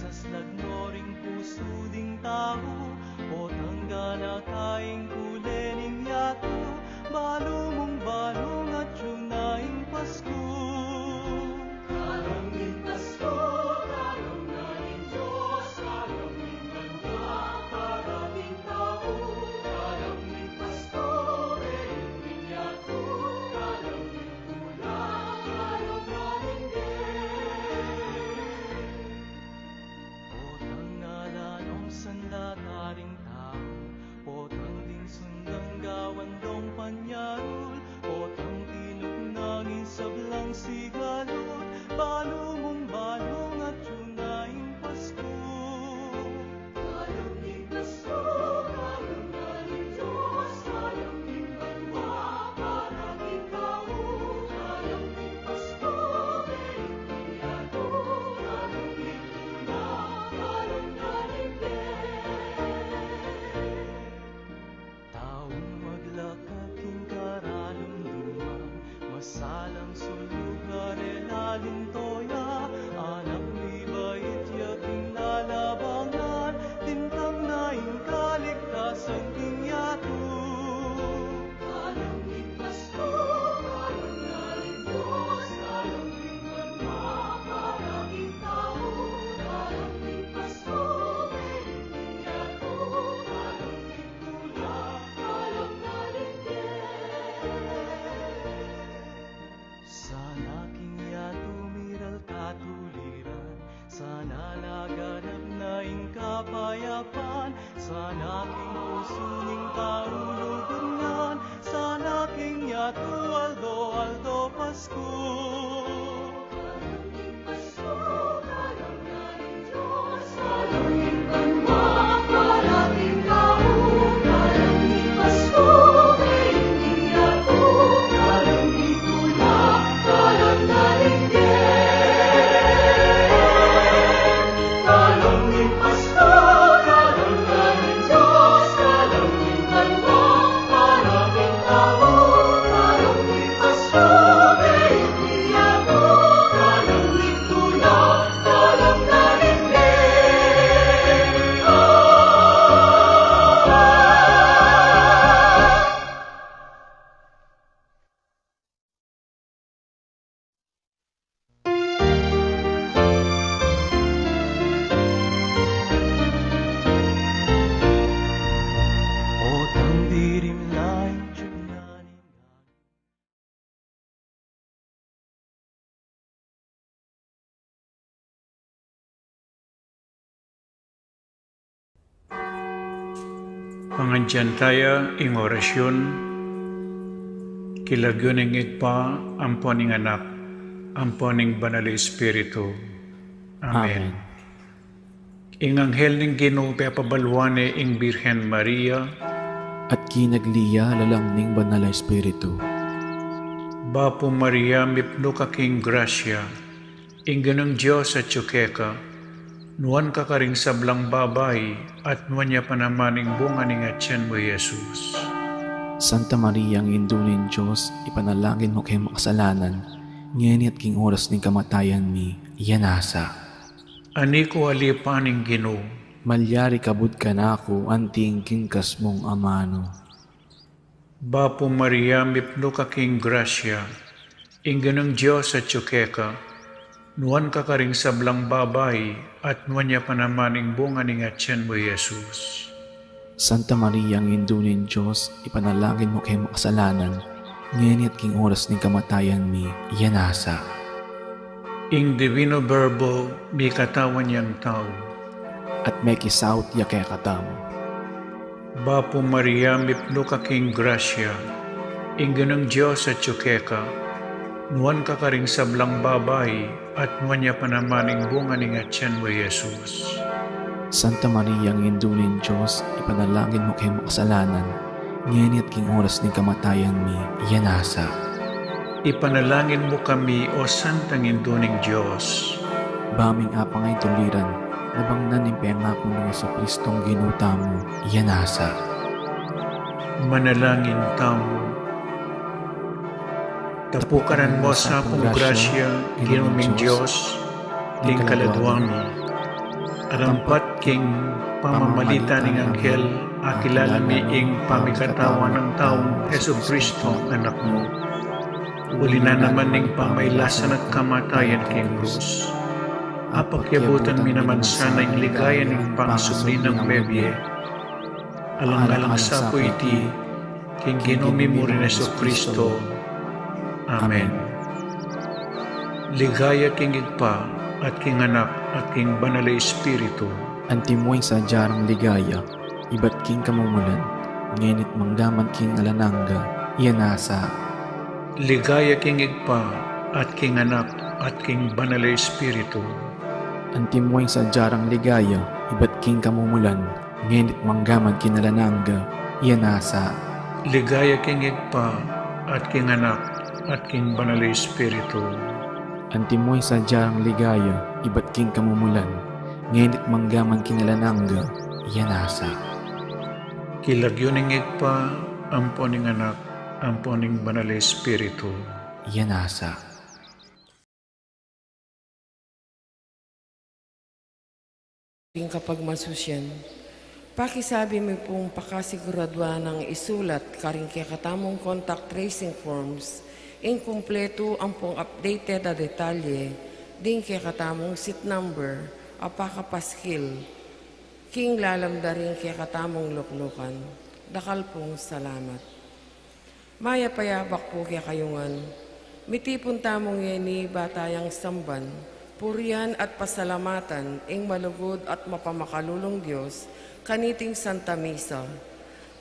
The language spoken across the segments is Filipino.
saslag no ring puso ding tao, o tangga na kaing kulening yato, balumong balong at yunaing Pasko. Kalangin Pasko, kalangin Diyos, kalangin banwa, kalangin tao, kalangin Pasko, kalangin yato, kalangin tula, kalangin Potang nalanong sandataring tao, potang ding sundang gawan dong panyarol, potang tinugnangin sablang sigalot, balumong balong at yunaing Pasko. Kalangin Pasko, kalangin Diyos, kalangin banwa, kalangin tao, kalangin Pasko, kalangin yato, kalangin tula, kalangin Taong maglakad king karalumduman, masalang sulugar elalim toya, anak ni bait yaking lalabangan, tintang naing kaligtasan king yato. Kalangin Pasko, kalangin Diyos, kalangin banwa, kalangin tao, kalangin Pasko, kalangin yato, kalangin tula, kalangin Sana king yato miral katuliran, sana laganap naing kapayapan, sana king usuning kaulugungan, sana king yato aldo aldo Pasko. Kalangin Pasko, kalangin Diyos, kalangin banwa, kalangin tao, kalangin Pasko, kalangin yato, kalangin tula, kalangin Kalangin Pasko, kalangin Diyos, kalangin banwa, kalangin tao, kalangin Pasko, kalangin yato, kalangin tula, kalangin Otang dirim laing tiyunaning Pangandyan tayo ing orasyon, kilagyon ing igpa, ampon ing anak, ampon ing banal Espiritu. Amen. Ing anghel ning Ginoo pabalwane ing Birhen Maria, at kinagliya lalang ning banal na Espiritu. Bapo Maria, mipno ka king grasya, ing ganang Diyos at yukeka, nuan ka karing sablang babay, at nuan niya panamaning bunga ning atyan mo, Jesus. Santa Maria, ang indunin Diyos, ipanalangin mo kay makasalanan, ngayon at king oras ning kamatayan mi, iyanasa. Ani ko alipaning Ginoo, Malyari kabud ka na ako, anting kingkas mong amano. Bapo Maria, mipno ka king grasya, ing ganang Diyos at yukeka, nuan ka karing sablang babay, at nuan niya panamaning bunga ning atyan mo, Jesus. Santa Maria, ang indunin Diyos, ipanalangin mo kay makasalanan, ngayon at king oras ning kamatayan mi, iyanasa. Ing divino verbo, mi katawan niyang tao. At may kisaut ya kay katam. Bapo Maria, mipno ka king grasya, ing ganang Diyos at yukeka, nuan ka karing sablang babay, at nuan niya panamaning bunga ning atyan mo, Jesus. Santa Maria, ang indunin Diyos, ipanalangin mo kay makasalanan, ngayon at king oras ning kamatayan mi, iyanasa. Ipanalangin mo kami, O Santang Induning Diyos. Baming apangay tuliran, nabangnan ng pengako ng Yesu Kristong ginuta mo, iyanasa. Manalangin tamo. Tapukaran mo sa akong grasya, ginuming Diyos, ling kaladuan mo. Arampat king pamamalita ning anghel, akilala mi ing pamikatawan ng taong Heso Kristo anak mo. Uli na naman ning pamaylasan at kamatayan king krus. Apakyabutan mi naman sana ing ligaya ning pangsubli ng bebye. Alang-alang sa po iti, king ginomi mo rin Heso Kristo. Amen. Ligaya king igpa, at king anak, at king banal na espiritu. Antimoy sa jarang ligaya, iba't king kamumulan, ngenit mangdaman king alananga, iyanasa. Ligaya king igpa, at king anak, at king banal na espiritu. Antimoy sa jarang ligaya, iba't king kamumulan, ngenit manggaman king alananga, iyanasa. Ligaya king igpa, at king anak, at king banal na espiritu. Antimoy sa jarang ligaya, iba't king kamumulan, ngenit manggaman kinalananga, iyanasa. Kilagyo ning igpa, ampo ning anak, ampo ning banal na espiritu. Iyanasa. Kapag masusyan, pakisabi mo pong pakasiguraduhan ng isulat karing katamong contact tracing forms, inkumpleto ang pong updated na detalye, din katamong seat number, apakapaskil, king lalamdaring katamong luklukan. Dakal pong salamat. Maya payabak po kayungan, mitipon tamong yeni batayang samban, purihan at pasalamatan ing malugod at mapamakalulong Diyos, kaniting Santa Misa.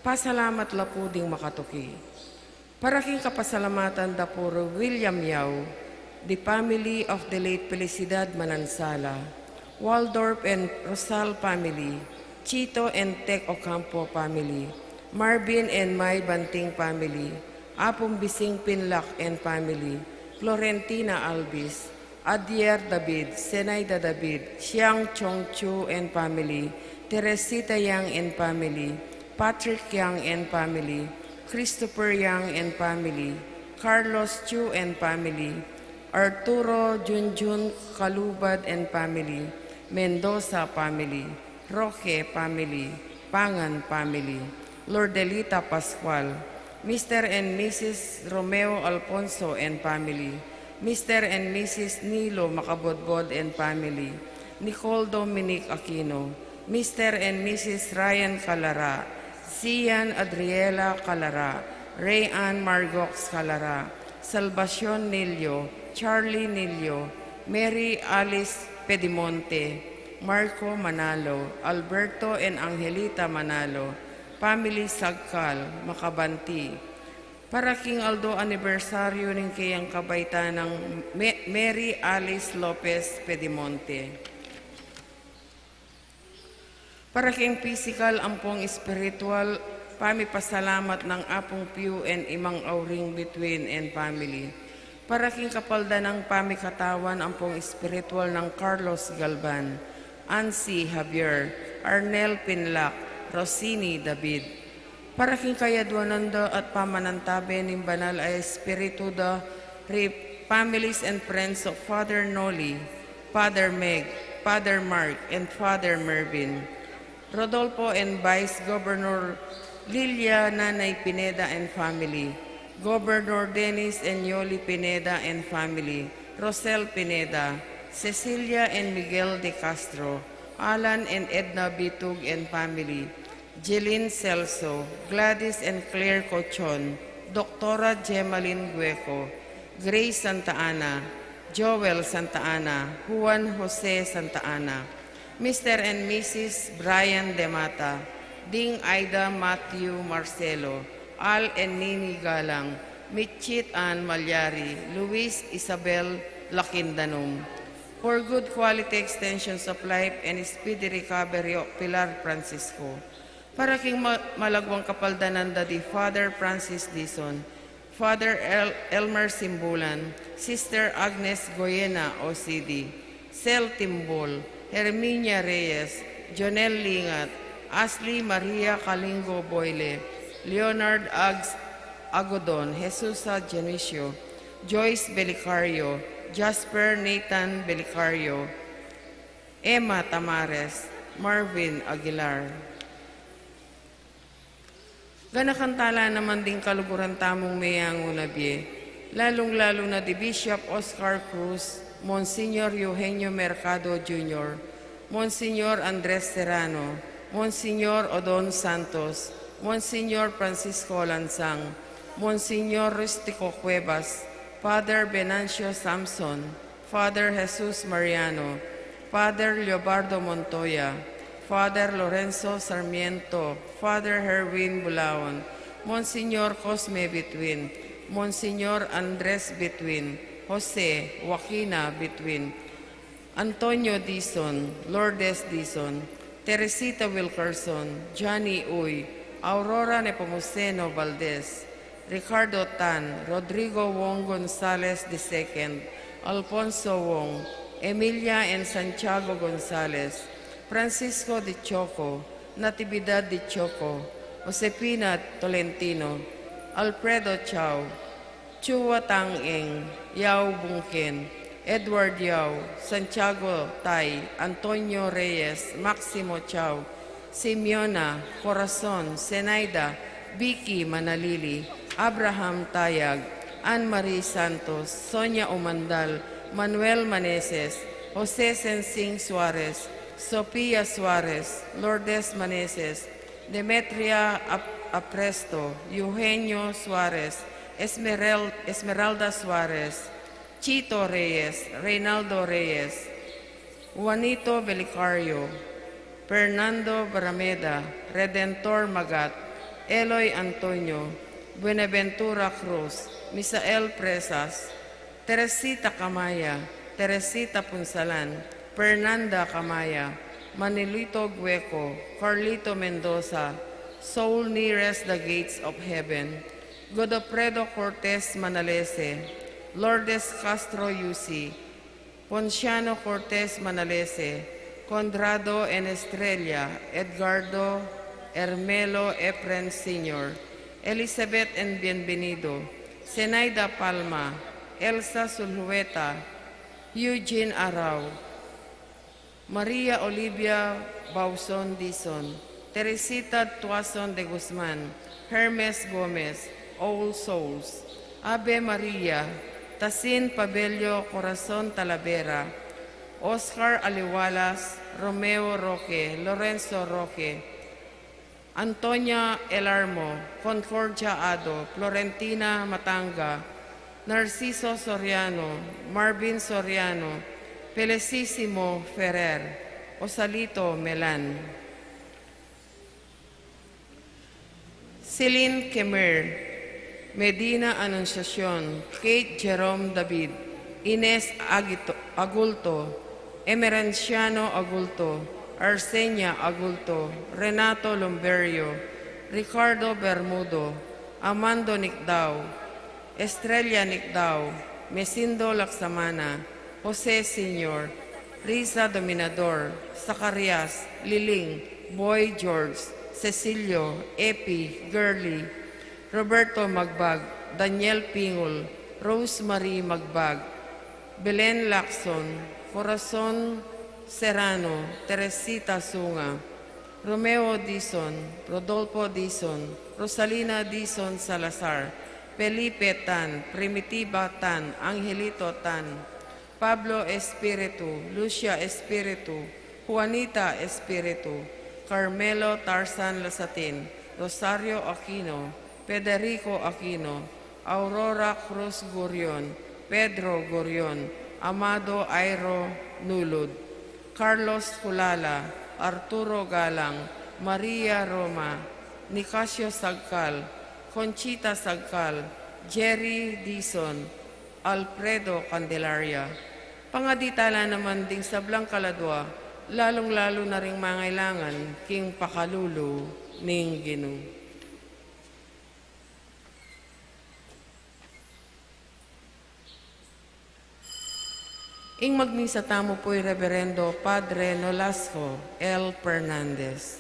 Pasalamat la po ding makatuki. Paraking kapasalamatan da puro William Yao, the family of the late Felicidad Manansala, Waldorf and Rosal family, Chito and Tec Ocampo family, Marvin and May Banting family, Apong Bising Pinlac and family, Florentina Albis, Adier David, Senayda David, Xiang Chong Chu and family, Teresita Yang and family, Patrick Yang and family, Christopher Yang and family, Carlos Chu and family, Arturo Junjun Kalubad and family, Mendoza family, Roque family, Pangan family, Lordelita Pascual, Mr. and Mrs. Romeo Alfonso and family, Mr. and Mrs. Nilo Macabodbod and family, Nicole Dominic Aquino, Mr. and Mrs. Ryan Calara, Sian Adriela Calara, Rayanne Margox Calara, Salvacion Nilio, Charlie Nilio, Mary Alice Pedimonte, Marco Manalo, Alberto and Angelita Manalo, Family Sagkal, Makabanti. Para King Aldo anibersaryo ng kayang kabaitan ng Mary Alice Lopez Pedimonte. Para king physical, ampong spiritual, pamipasalamat ng apong Pew and imang auring between and family. Para king kapalda ng pamikatawan, ampong spiritual ng Carlos Galban, Ansi Javier, Arnel Pinlac, Rosini David. Para king kayadwananda at pamanantabe ng banal ay espiritu da families and friends of Father Noli, Father Meg, Father Mark, and Father Mervin. Rodolfo and Vice Governor Lilia Nanay Pineda and family, Governor Dennis and Yoli Pineda and family, Rosel Pineda, Cecilia and Miguel de Castro, Alan and Edna Bitug and family, Jeline Celso, Gladys and Claire Cochon, Doctora Gemaline Gueco, Grace Santa Ana, Joel Santa Ana, Juan Jose Santa Ana, Mr. and Mrs. Brian Demata, Ding Aida Matthew Marcelo, Al and Nini Galang, Mitchit Ann Malyari, Luis Isabel Lakindanum. For good quality extensions of life and speedy recovery of Pilar Francisco. Para king malagwang kapaldananda di Father Francis Dison, Father Elmer Simbulan, Sister Agnes Goyena OCD, Sel Timbol, Herminia Reyes, Jonel Lingat, Ashley Maria Kalingo Boyle, Leonard Agodon, Jesusa Genesio, Joyce Belicario, Jasper Nathan Belicario, Emma Tamares, Marvin Aguilar. Ganakantala naman din kaluguran tamong mayang unabye, lalong-lalo na di Bishop Oscar Cruz, Monsignor Eugenio Mercado Jr., Monsignor Andres Serrano, Monsignor Odon Santos, Monsignor Francisco Lansang, Monsignor Rustico Cuevas, Father Venancio Samson, Father Jesus Mariano, Father Leobardo Montoya, Father Lorenzo Sarmiento, Father Herwin Bulaon, Monsignor Cosme Betwin, Monsignor Andres Betwin, Jose Joaquina Betwin, Antonio Dizon, Lourdes Dizon, Teresita Wilkerson, Johnny Uy, Aurora Nepomuceno Valdez, Ricardo Tan, Rodrigo Wong Gonzalez II, Alfonso Wong, Emilia and Santiago Gonzalez, Francisco de Choco, Natividad de Choco, Josepina Tolentino, Alfredo Chao, Chua Tang Eng, Yao Bungken, Edward Yao, Santiago Tai, Antonio Reyes, Maximo Chao, Simeona, Corazon, Zenaida, Vicky Manalili, Abraham Tayag, Anne-Marie Santos, Sonia Umandal, Manuel Maneses, Jose Sensing Suarez, Sofia Suarez, Lourdes Maneses, Demetria Apresto, Eugenio Suarez, Esmeralda Suarez, Chito Reyes, Reynaldo Reyes, Juanito Belicario, Fernando Barameda, Redentor Magat, Eloy Antonio, Buenaventura Cruz, Misael Presas, Teresita Camaya, Teresita Punsalan, Fernanda Camaya, Manilito Gueco, Carlito Mendoza, Soul nearest the gates of heaven, Godofredo Cortez Manalese, Lourdes Castro Yusi, Ponciano Cortez Manalese, Condrado N. Estrella, Edgardo Hermelo Efren Sr., Elizabeth N. Bienvenido, Zenaida Palma, Elsa Sulhueta, Eugene Arau, Maria Olivia Bauson Dizon, Teresita Tuason de Guzman, Hermes Gomez, All Souls, Ave Maria, Tasin Pabello Corazon Talavera, Oscar Aliwalas, Romeo Roque, Lorenzo Roque, Antonia Elarmo, Concordia Ado, Florentina Matanga, Narciso Soriano, Marvin Soriano, Felicissimo Ferrer, Osalito Melan, Celine Kemer, Medina Anunciacion, Kate Jerome David, Ines Agulto, Emerenciano Agulto, Arsenia Agulto, Renato Lumberio, Ricardo Bermudo, Amando Nicdao, Estrella Nicdao, Mesindo Laksamana, Jose Senior, Risa Dominador, Zacarias, Liling, Boy George, Cecilio, Epi, Girly, Roberto Magbag, Daniel Pingol, Rosemary Magbag, Belen Lacson, Corazon Serrano, Teresita Sunga, Romeo Dizon, Rodolfo Dizon, Rosalina Dizon Salazar, Felipe Tan, Primitiva Tan, Angelito Tan, Pablo Espiritu, Lucia Espiritu, Juanita Espiritu, Carmelo Tarzan Lasatin, Rosario Aquino, Federico Aquino, Aurora Cruz Gurion, Pedro Gurion, Amado Airo Nulud, Carlos Culala, Arturo Galang, Maria Roma, Nicasio Sagcal, Conchita Sagcal, Jerry Dizon, Alfredo Candelaria. Pangaditala naman ding sablang kaladwa, lalong-lalo na ring mangailangan king pakalulu ning Ginoo. Ing magmisa tamo po'y Reverendo Padre Nolasco L. Fernandez.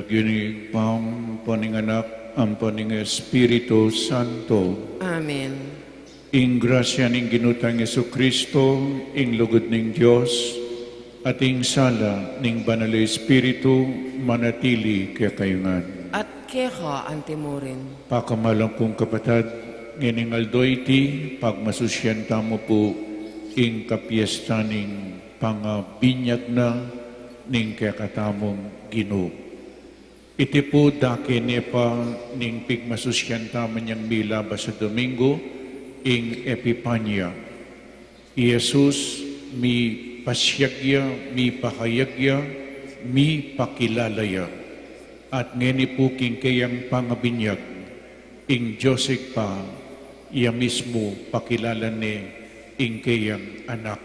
ginig pang paninganak ang paning Espiritu Santo. Amen. Ing grasya ning ginutang Yesu Kristo, ing lugod ning Dios, at ing sala ning Banal na Espiritu manatili kaya kayungan. At keha antimurin. Pakamalang kong kapatad, ngining aldoy ti pagmasusyan tamo po ing kapiesta ning pangabinyag na ning kakatamong Ginoo. Iti po daki niya pa ning pigmasusyan tamo niyang milaba sa Domingo ing Epipanya. Jesus mi pasyagya, mi pakayagya, mi pakilalaya. At ngeni po king kayang pangabinyag, ing Joseph pa, iya mismo pakilala ni ing kayang anak.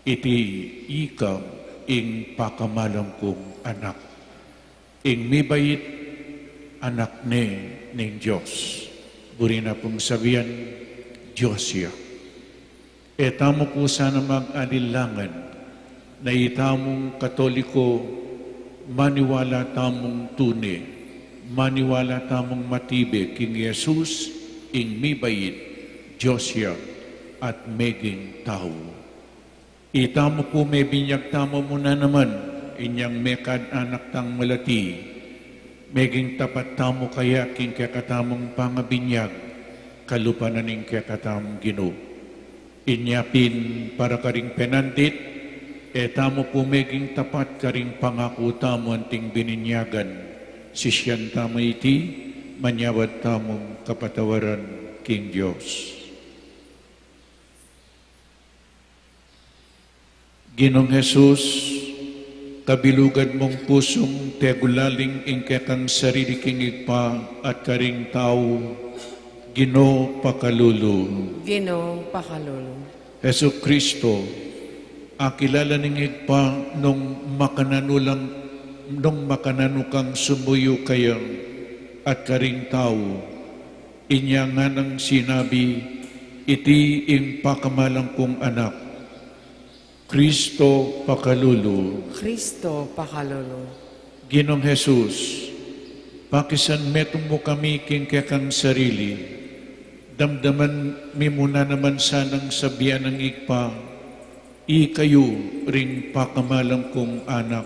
Iti ika ing pakamalang kong anak. Ing mibait anak ning Diyos. Buri na pong sabihan, Diyos siya. Tamo po sana mag-alilangan na itamong Katoliko maniwala tamong tune, maniwala tamong matibig king Jesus ing mibait, Diyos siya at meging tao. Itamo po may binyag tamo muna naman, inyang mekad anak tang malati, meging tapat tamo kaya king kakatamong pangabinyag, kalupanan ning kakatamong Ginoo. Inyapin para karing penandit, tamo po meging tapat karing pangako tamo anting bininyagan, sisyan tamo iti, manyawad tamong kapatawaran king Diyos. Ginong Jesus, kabilugan mong pusong tegulaling ingkekang sarili king igpa at karing tao, Ginoo pakalulu. Ginong pakalulu. Hesu Kristo, akilala ning igpa nung makananukang sumuyo kayang at karing tao, inya nga nang sinabi, iti ing pakamalang kong anak, Kristo pakalulu. Kristo pakalulu. Ginong Jesus, pakisan metong mo kami king kekang sarili, damdaman mi muna naman sanang sabihan ng igpa, kayo ring pakamalang kong anak,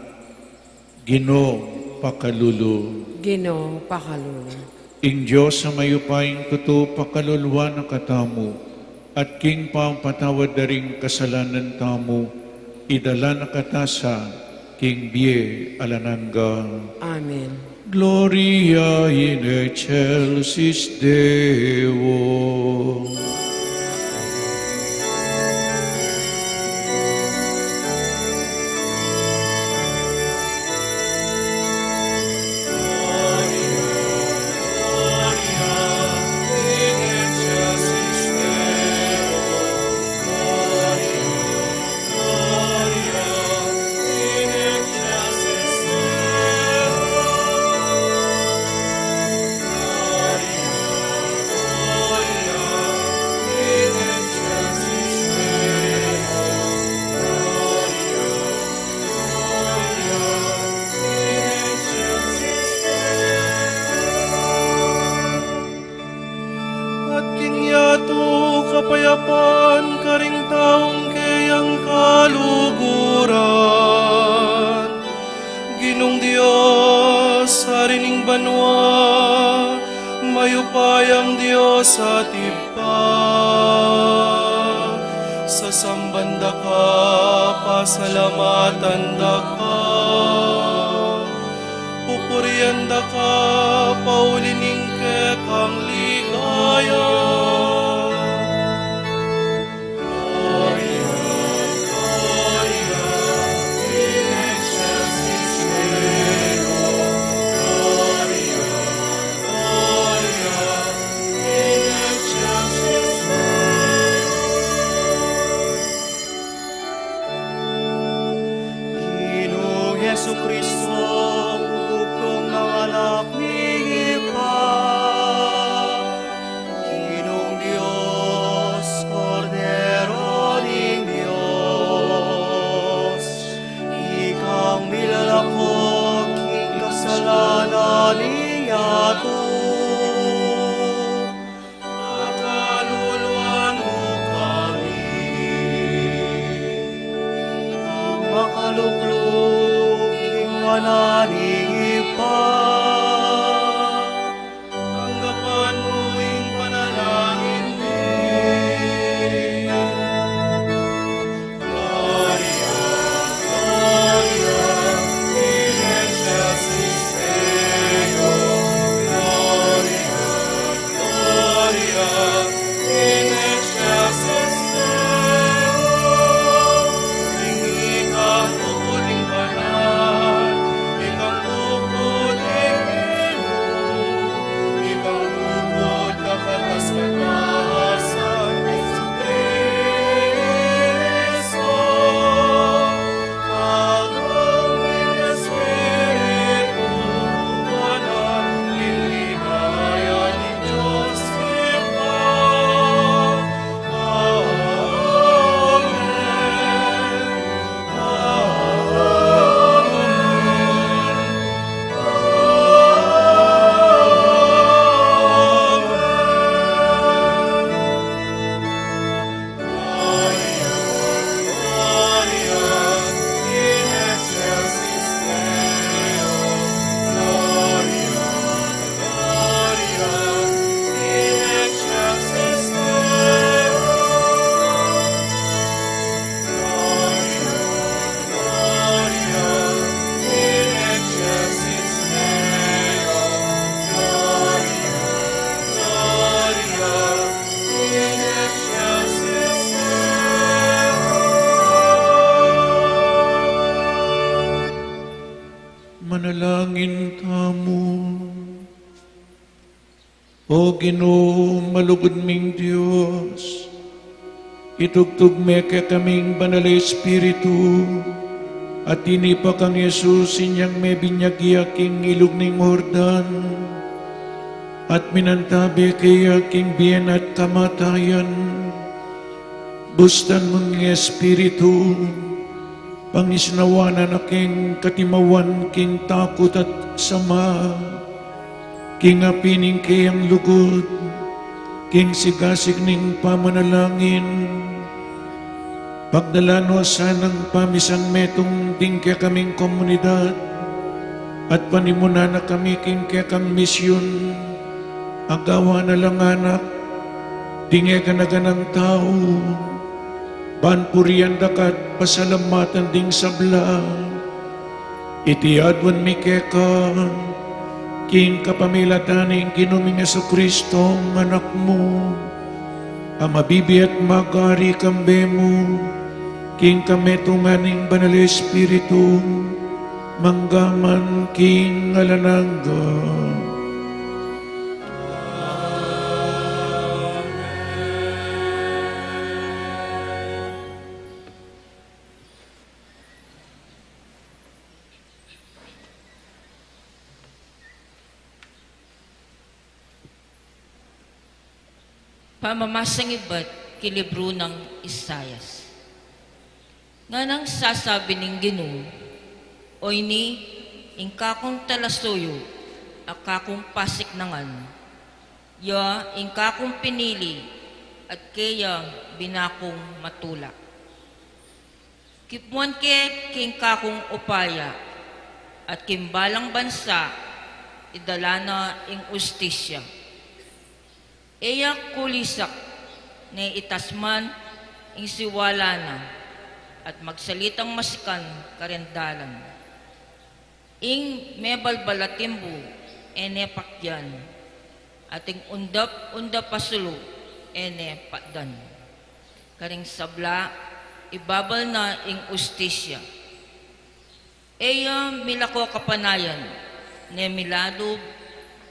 Ginoo pakalulu. Ginong pakalulu. Ing Diyos sa mayupaying totoo pakaluluwa na katamu, at king pampatawad na ring kasalanan tamo, idala na katasa, king biye alananga. Amen. Gloria in excelsis Deo. At kinyato kapayapan karing taong kayang kaluguran. Ginong Diyos, harining banwa, mayupayang Diyos at iba. Sa sambanda ka, pasalamatan da ka. Pupurian da ka, paulining kekang ligaya. Ginoong Jesucristo, bukong ng alak ni Ipa, O Ginoo, malugod ming Diyos, itugtog me ka kaming banal Espiritu, at tinipa kang Yesus inyang may binyagya king ilog ning Hordan, at minantabi kaya king biyan at kamatayan. Bustan mong Espiritu, pangisnawanan aking katimawan king takot at sama, king apining kayang lugod, king sigasig ning pamanalangin, pagdalano sanang pamisan metong dingkya kaming komunidad, at panimuna na kami king kaya kang misyon, agawa na lang anak, dingya ka na ganang tao, banpurian dakat pasalamatan ding sabla, itiadwan mi keka, king kapamilataning Ginoong Jesucristo, anak mo, amabibi at magari kambe mo, king kametunganing banal Espiritu, manggaman king alanangga. Pamamasang iba't kilibro ng Isayas. Nga nang sasabi ng Ginoo, oy ni, ingkakong talasuyo, akakong pasik nangan, ya ingkakong pinili, at kaya binakong matulak. Kipuan ke kingkakong upaya, at kimbalang bansa, idala na ing ustisya. Eya kulisak na itasman ing siwala na at magsalitang masikan karendalan. Ing mebalbalatimbo ene pakyan at ing undap pasulo ene patdan. Karing sabla ibabal na ing ustisya. Eya milako kapanayan ne miladog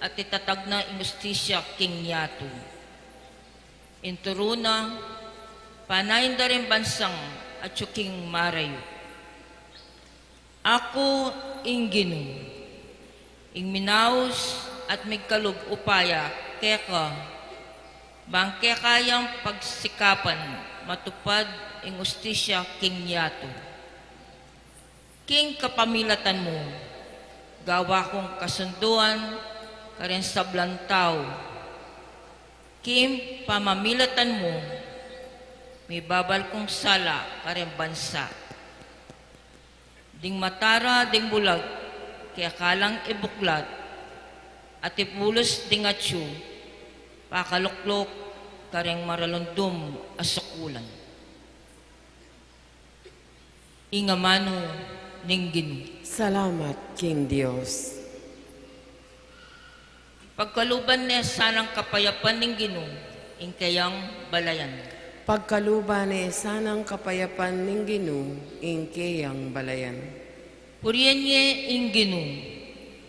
at itatag na inustisya king yato. Inturuna, panayin da rin bansang at yuking marayo. Ako ing Ginoo, ing minaus at migkalog upaya, keka, bangke kayang pagsikapan matupad ing ustisya king yato. King kapamilatan mo, gawa kong kasunduan, karen sablang tao, kim pamamilatan mo, may babal kong sala karen bansa. Ding matara, ding bulag, kaya kalang ibuklat, at ipulos ding atyo, pakaluklok, kareng maralundom asakulan. Ingamano ning Ginoo. Salamat, King Diyos. Pagkaluban niya sanang kapayapan ng Ginoo, ing kayang balayan. Pagkaluban sanang kapayapan ng Ginoo, ing kayang balayan. Puriyan niya ing Ginoo,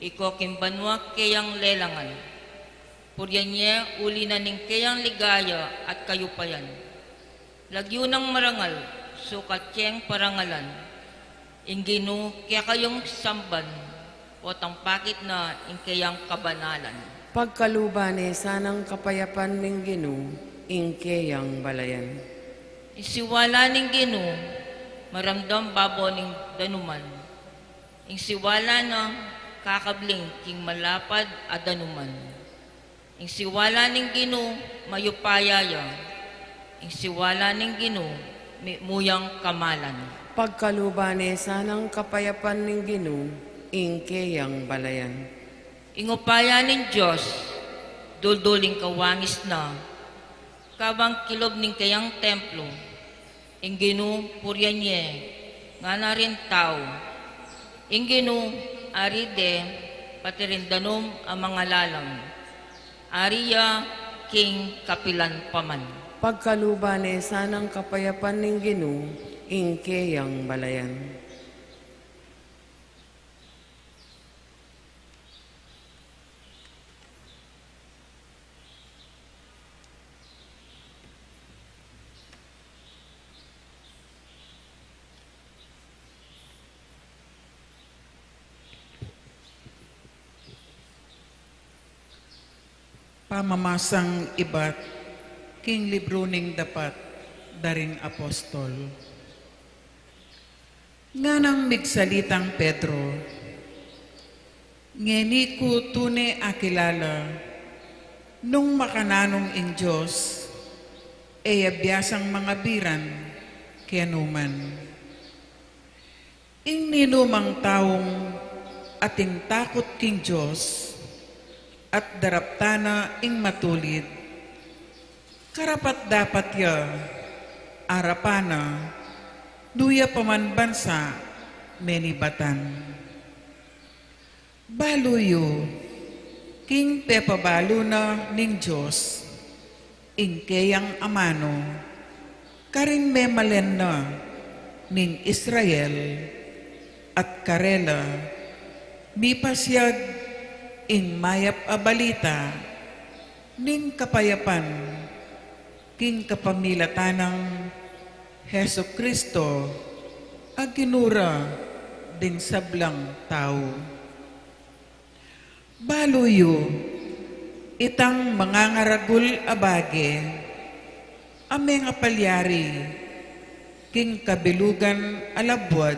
iko kimbanwa kayang lelangan. Puriyan niya uli na ning kayang ligaya at kayupayan. Lagyo ng marangal, sukat kayang parangalan. Ing Ginoo, kaya kayong samban, o pakit na ing kayang kabanalan. Pagkaluban sanang kapayapan ng Ginoo, ing kayang balayan. Isiwala ning Ginoo, maramdam babo ning danuman. Ing siwala na kakabling king malapad a danuman. Ing siwala ning Ginoo, mayupayaya. Ing siwala ning Ginoo, muyang kamalan. Pagkaluban sanang kapayapan ng Ginoo, ing kayang balayan. Ingupaya ning Diyos, dulduling kawangis na, kabang kilob ning kayang templo, ing Ginoo puryan niya, nga na rin tao, ing Ginoo aride, pati rin danom ang mga lalam, ariya king kapilan paman. Pagkaluban sanang kapayapan ng Ginoo, ing kayang balayan. pamamasang ibat, king libro ning dapat, daring apostol. Nga nang migsalitang Pedro, ngeni ko tune akilala, nung makananong in Diyos, abiyasang mga biran, kianuman. Ing ninumang taong ating takot king Diyos, at daraptana ing matulid, karapat dapat ya, arapana, duya paman bansa, menibatan. Baluyo, king pepabalo na ning Diyos, ing kayang amano, karin memalen na ning Israel, at karela, mipasyag ing mayap a balita, ning kapayapan, king kapamilatanang Heso Kristo, aginura ding sablang tao. Baluyo, itang mangangaragul abage, ameng apalyari, king kabilugan alabwad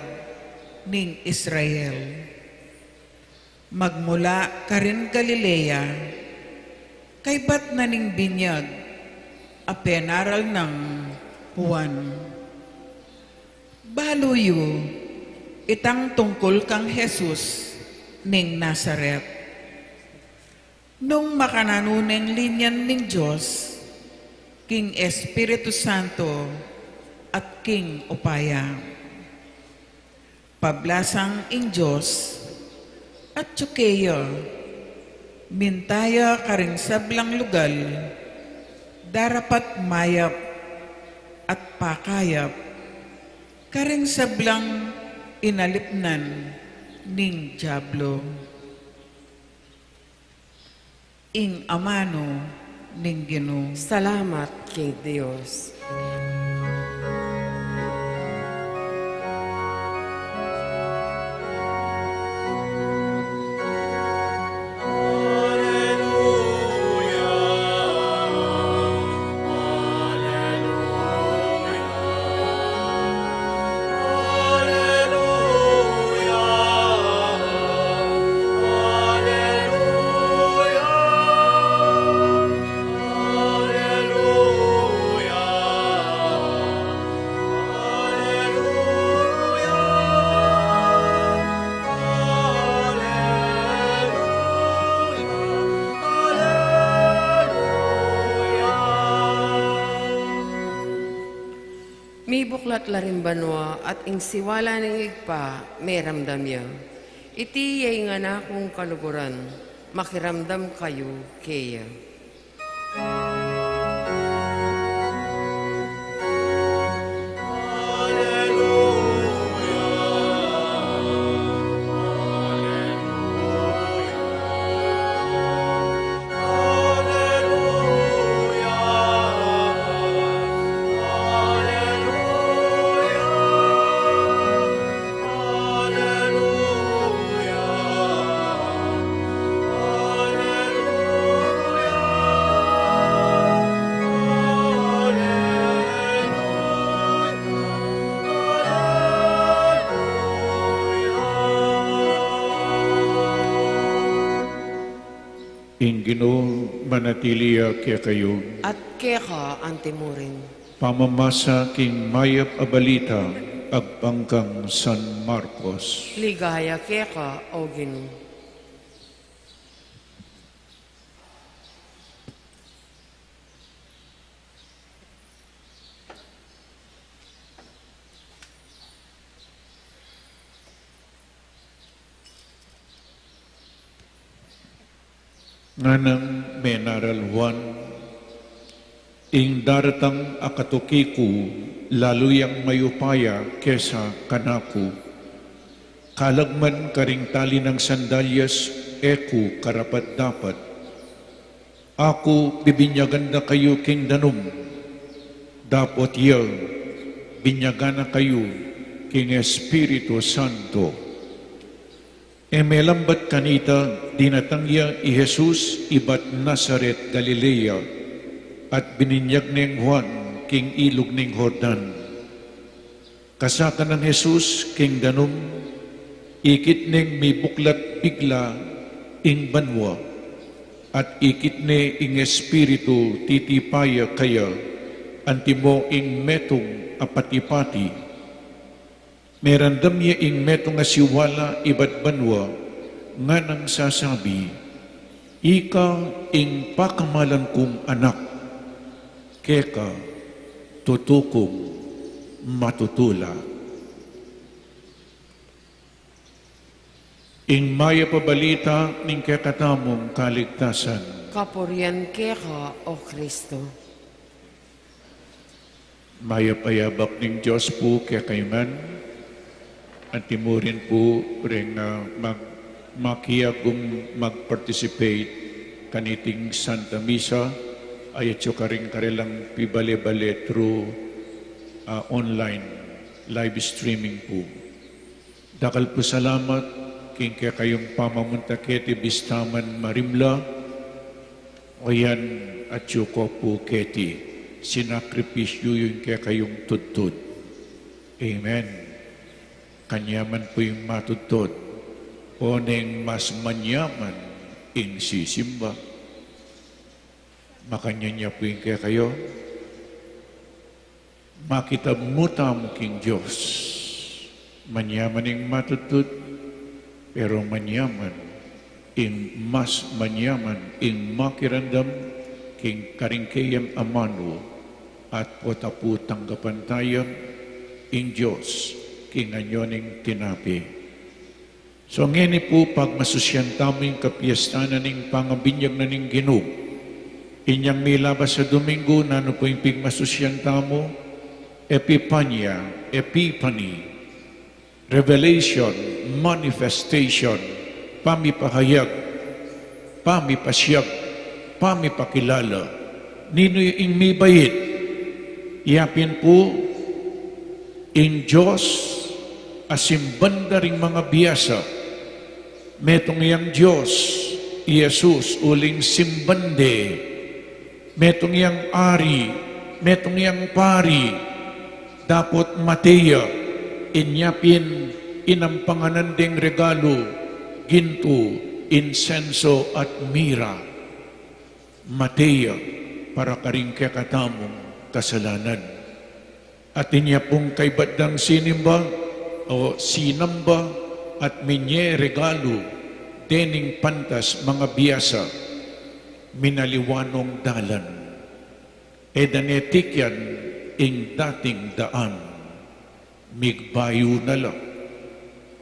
ning Israel. Magmula karin Galilea, kay bat na ning binyag, apenaral ng Juan. Baluyo, itang tungkol kang Jesus ning Nazaret. Nung makananuneng linyan ning Diyos, King Espiritu Santo at King Upaya. Pablasang ing Diyos, at tsukeya, mintaya karing sablang lugal, darapat mayap at pakayap, karing sablang inalipnan ning Diablo. Ing amano ning Ginoo. Salamat kay Diyos. Mi buklat larimbanwa at ing siwala ng igpa, may ramdamya. Iti yay nga na kong kaluguran, makiramdam kayo kaya. Ing Ginoo manatiliya kaya kayo, At keka ang timurin. pamamasa king mayap a balita, agpangkang San Marcos. Ligaya keka o Ginoo. Nganang menaral Juan, ing daratang akatukiku, laluyang mayupaya kesa kanaku. Kalagman karing tali ng sandalyas, eku karapat dapat. Ako bibinyagan na kayo king danum, dapat yaw, binyagan na kayo king Espiritu Santo. Emelambat kanita dinatangya i Jesus ibat Nazaret, Galilea, at bininyag ning Juan king ilog ning Jordan. Kasaka ng Jesus king danum, ikit ning may buklat bigla ing banwa, at ikit ne ing espiritu titipaya kaya, antimo ing metong apatipati. Merandam niya ing metong asiwala ibat banwa, nga nang sasabi, ika ing pakamalan kong anak, keka tutukong matutula. Ing maya pabalita ning kekatamong kaligtasan. Kapurian keka, O Kristo. Maya payabak ning Diyos po kekayungan, at timurin po ring makiyagong mag-participate kaniting Santa Misa, ayat yung karing-karilang pibale-bale through online live streaming po. Dakal po salamat king kaya kayong pamamunta keti bistaman marimla, o yan at yuko po keti sinakripisyo yung kaya kayong tudtud. Amen. Kanyaman po yung matudtod, o neng mas manyaman in sisimba. Makanya niya po yung kaya kayo, makitab mo tamo king Diyos. Manyaman yung matudtod, pero manyaman, in mas manyaman, in makirandam, king karingkayang amano, at potapu tanggapan tayo, in Diyos, king anyoning tinapi. So ngeni po, pag masusyan taming kapiyastanan ning pangabinyag na ning Ginoo, inyang milabas sa Domingo, nano po yung pigmasusyan tamo, Epipanya, Epiphany, Revelation, Manifestation, pamipahayag, pamipasyag, pamipakilala, nino yung mibayit, iyapin po, in Diyos, asimbanda ring mga biyasa, metong iyang Diyos, Jesus, uling simbande, metong iyang ari, metong iyang pari, dapat Matea, inyapin inampanganan ding regalo, ginto, insenso at mira. Matea, para karing kakatamong kasalanan. At inya pong kay badang sinimba, o sinamba at minye regalo dening pantas mga biyasa minaliwanong dalan edanetikyan ing dating daan migbayo na lang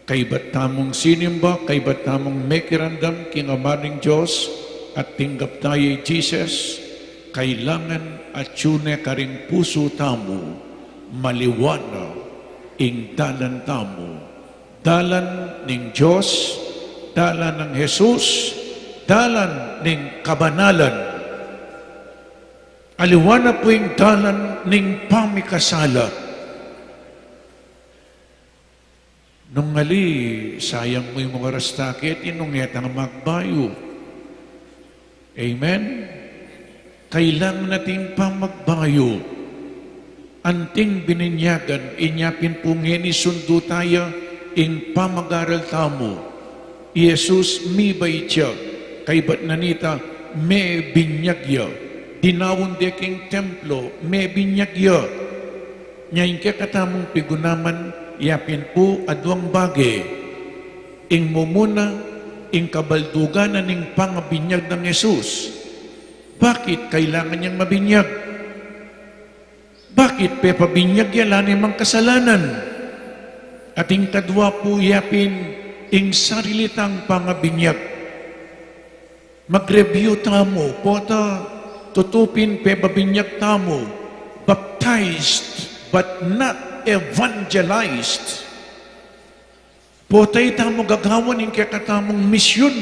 kay batamong sinimba kay batamong mekirandam king amaring Diyos at tinggap tayo Jesus kailangan at yune karing puso tamo maliwanag ing dalan tamo, dalan ning Diyos, dalan ng Jesus, dalan ning kabanalan. Aliwana po yung dalan ning pamikasala. Nung ngali, sayang mo yung mga rastakit, inong yatang magbayo. Amen? Kailangan natin pa magbayo. Anting bininyagan, inyapin po ngeni sundo tayo ing pamagaral tamo. Jesus mi bayitya, kay ba't nanita, me binyagya. Dinawon deking templo, me binyagya. Nyayin kakatamong pigunaman, yapin po adwang bagay. Ing mumuna, ing kabalduganan ing pangabinyag ng Jesus. Bakit kailangan niyang mabinyag? Bakit pepabinyag yalan mang kasalanan? Ating kadwa po yapin ing sarilitang pangabinyag. Mag-review tamo, pota tutupin pepabinyag tamo, baptized but not evangelized. Potay tamo gagawan ing kakatamong misyon,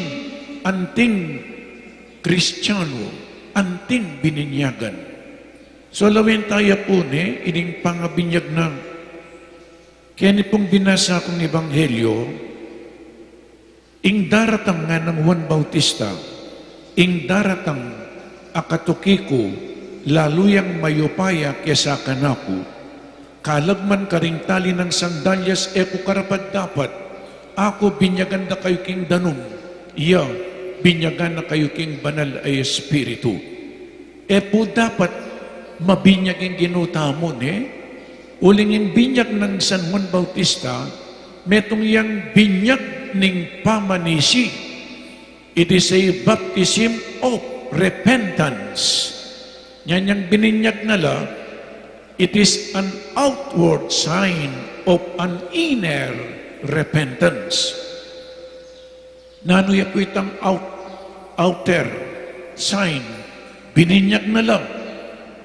anting Kristiyano, anting bininyagan. So lawin tayo po ni, ining pangabinyag ng kaya ni pong binasa kong ebanghelyo, ing daratang nga ng Juan Bautista, ing daratang akatukiko, laluyang mayupaya kesa kanaku, kalagman karing tali ng sandalyas eko karapat dapat, ako binyagan na kayo king danong, iya binyagan na kayo king banal ay espiritu. Po dapat mabinyag yung ginutamon Uling yung binyag ng San Juan Bautista, metong yang binyag ning pamanisi. It is a baptism of repentance. Yan yung bininyag nala, it is an outward sign of an inner repentance. Nanuya ko itang outer sign, bininyag na lang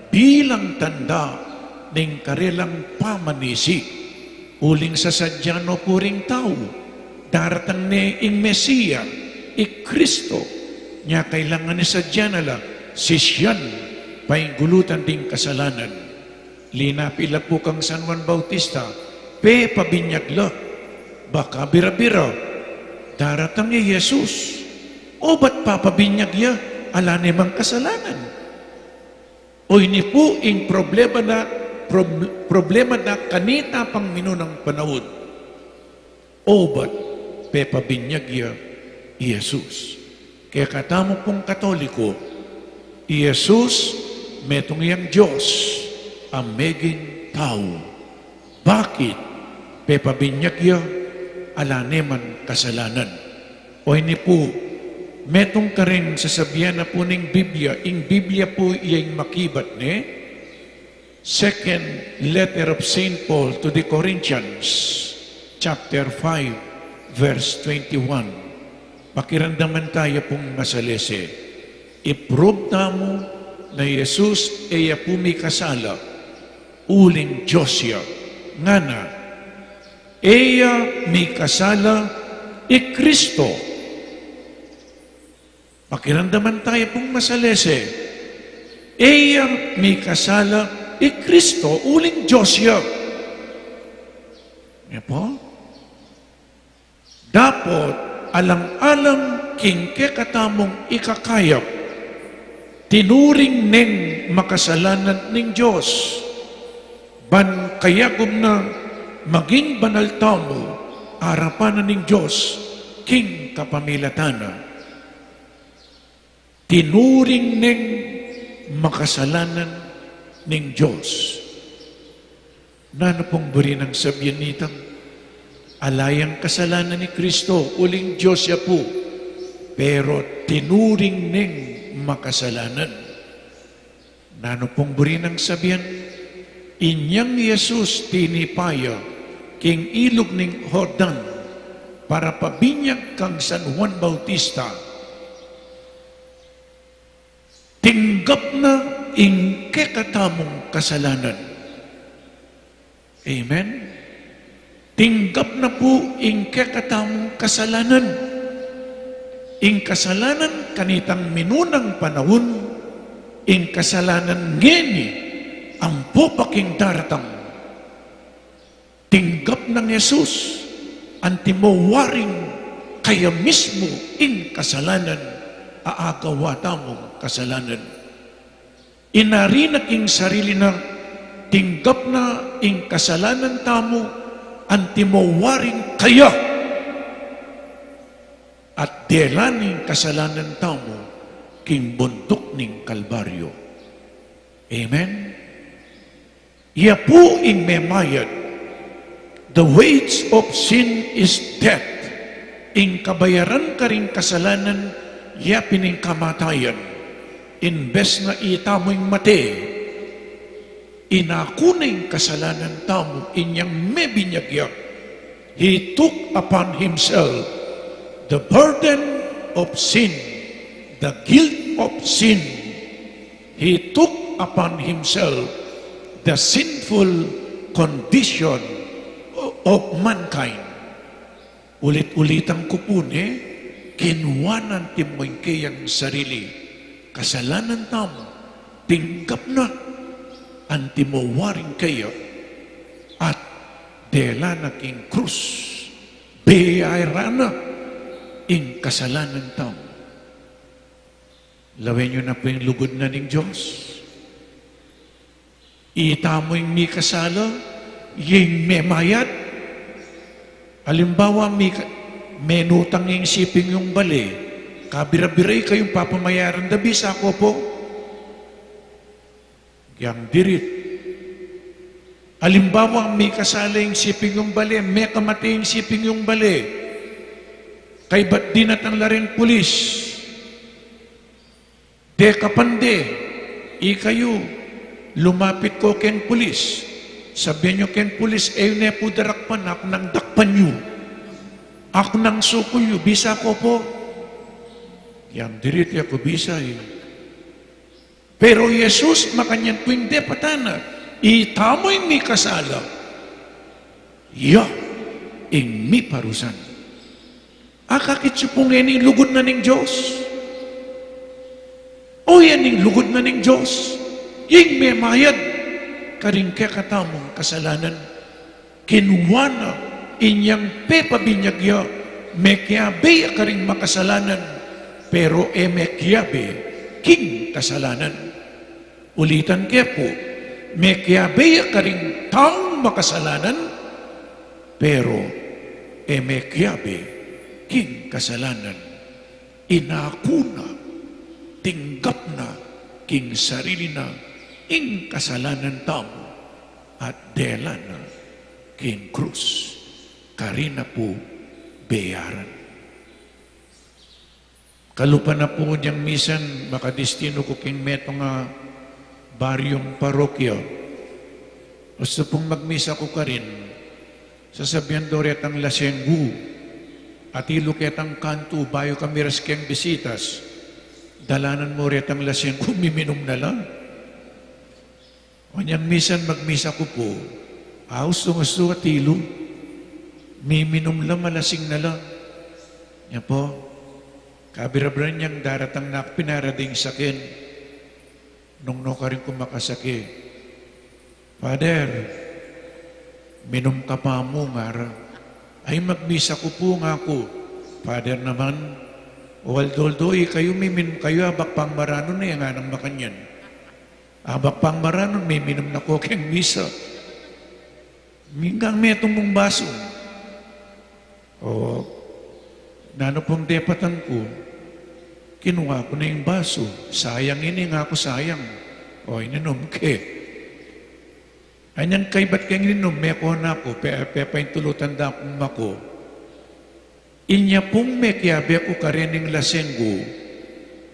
bilang tanda ng karilang pamanisi. Uling sa sadyano puring tao, daratang ni ing Mesiya, Kristo, niya kailangan ni sadyana lang, sisyan, painggulutan ding kasalanan. Linapila po kang San Juan Bautista, pabinyag la, baka bira-bira, daratang ni Jesus, o ba't papabinyag ya, ala nimang kasalanan? O ini po ing problema na kanita pang minunang panahon. O ba't papabinyag ya, Jesus? Kaya katamo pong Katoliko, Jesus, metong yang Diyos, ang meging tao. Bakit? Papabinyag ya, ala neman kasalanan. O ini po, metong ka rin sasabihan na po ng Biblia, ing Biblia po iyang makibat Second letter of St. Paul to the Corinthians, chapter 5, verse 21. Pakiramdaman tayo pong masalese. I-prove mo na Jesus ay pumikasala, uling Diyos siya. Nga na, eya may kasala, Kristo. Pakiramdaman tayo pong masalese. Eya may kasala, Kristo, uling Diyos siya. Nga po? Dapat alang-alang king kekatamong ikakayap, tinuring ning makasalanan ning Diyos. Ban kayagom na maging banal tamo, harapan ning Diyos, king kapamilatana. Tinuring ning makasalanan ning Diyos. Nano pong buri ng sabihin nitang alayang kasalanan ni Kristo, uling Diyos siya po, pero tinuring ning makasalanan. Nano pong buri ng sabihin, inyang Jesus tinipaya king ilog ning Jordan para pabinyag kang San Juan Bautista. Tinggap na ing kekatamong kasalanan. Amen? Tinggap na po ing kekatamong kasalanan. Ing kasalanan kanitang minunang panahon, ing kasalanan ngeni ang pupaking daratang. Tinggap ng Jesus ang timawaring kaya mismo ing kasalanan, aagawa tamong kasalanan. Inarinak ing sarili na tinggap na ing kasalanan tamo ang timawaring kaya at delaning kasalanan tamo king bundok ning Kalbaryo. Amen? Iya po ing memayad. The wage of sin is death. Ing kabayaran ka ring kasalanan, iya pining kamatayan. Imbes na itamo'y mate, inakunay kasalanan tamo, inyang mebinyagyak. He took upon himself the burden of sin, the guilt of sin. He took upon himself the sinful condition of mankind. Ulit-ulitan ko po kinuwanan timoy kayang sarili. Kasalanan tamo, tinggap na ang timawaring kayo at dela na king krus. Biyayra na ing kasalanan tao. Lawin nyo na po yung lugod na ng Diyos. Itamo yung may kasala, yung may mayat. Halimbawa, may nutang yung siping yung bali. Kabira-biray kayong papamayaran dabi sa ako po. Yang dirit. Halimbawa, may kasala yung siping yung bali, may kamatay yung siping yung bali. Kay ba't di natangla rin pulis? De kapande, ikayo, lumapit ko ken pulis. Sabihin nyo ken pulis, ne po darakpan, ako nang dakpan nyo. Ako nang suko nyo, bisa ko po. Yang dirit ako bisa eh. Pero Jesus, makanyan ko hindi patana. Itamoy mi kasala. Ya, ing mi parusan. Akakitsupungin ning lugod na ning Diyos. O yan ning lugod na ning Diyos. Yung may mayad. Karing kakatamong kasalanan. Kinuwana inyang pepabinyagya. Mekiabe karing makasalanan. Pero mekiabe king kasalanan. Ulitan kaya po. Mekiabe karing taong makasalanan. Pero mekiabe king kasalanan. Inakuna tinggap na king sarili na ing kasalanan tamo at dela na king krus karina po bayaran. Kalupa na po niyang misan makadestino ko king meto nga baryong parokya. Gusto pong magmisa ko ka rin sasabihan do retang lasenggu at ilo ketang kanto bayo kamiras keng bisitas. Dalanan mo retang laseng kung miminom na lang. O niyang misan magmisa ko po, gusto at tilo, miminom lang, malasing na lang. Yan po, kabirabran niyang daratang na pinarading sakin, nung no ka rin kumakasaki. Father, minom ka pa mo nga, ay magmisa ko po nga ako. Father naman, Waldoldoy, kayo mimin, kayo abak pang marano na yung anang makanyan. Abak pang marano, may minom na ko keng misa. Minggang metong mong baso. O, nano pong depatan ko, kinuha ko na yung baso. Sayang ini nga ako sayang. O, ininom ke. Anyan kay ba't keng ininom, meko na ako, pepa yung tulutan da akong mako. Inya pong mekiabe ko karening lasenggo,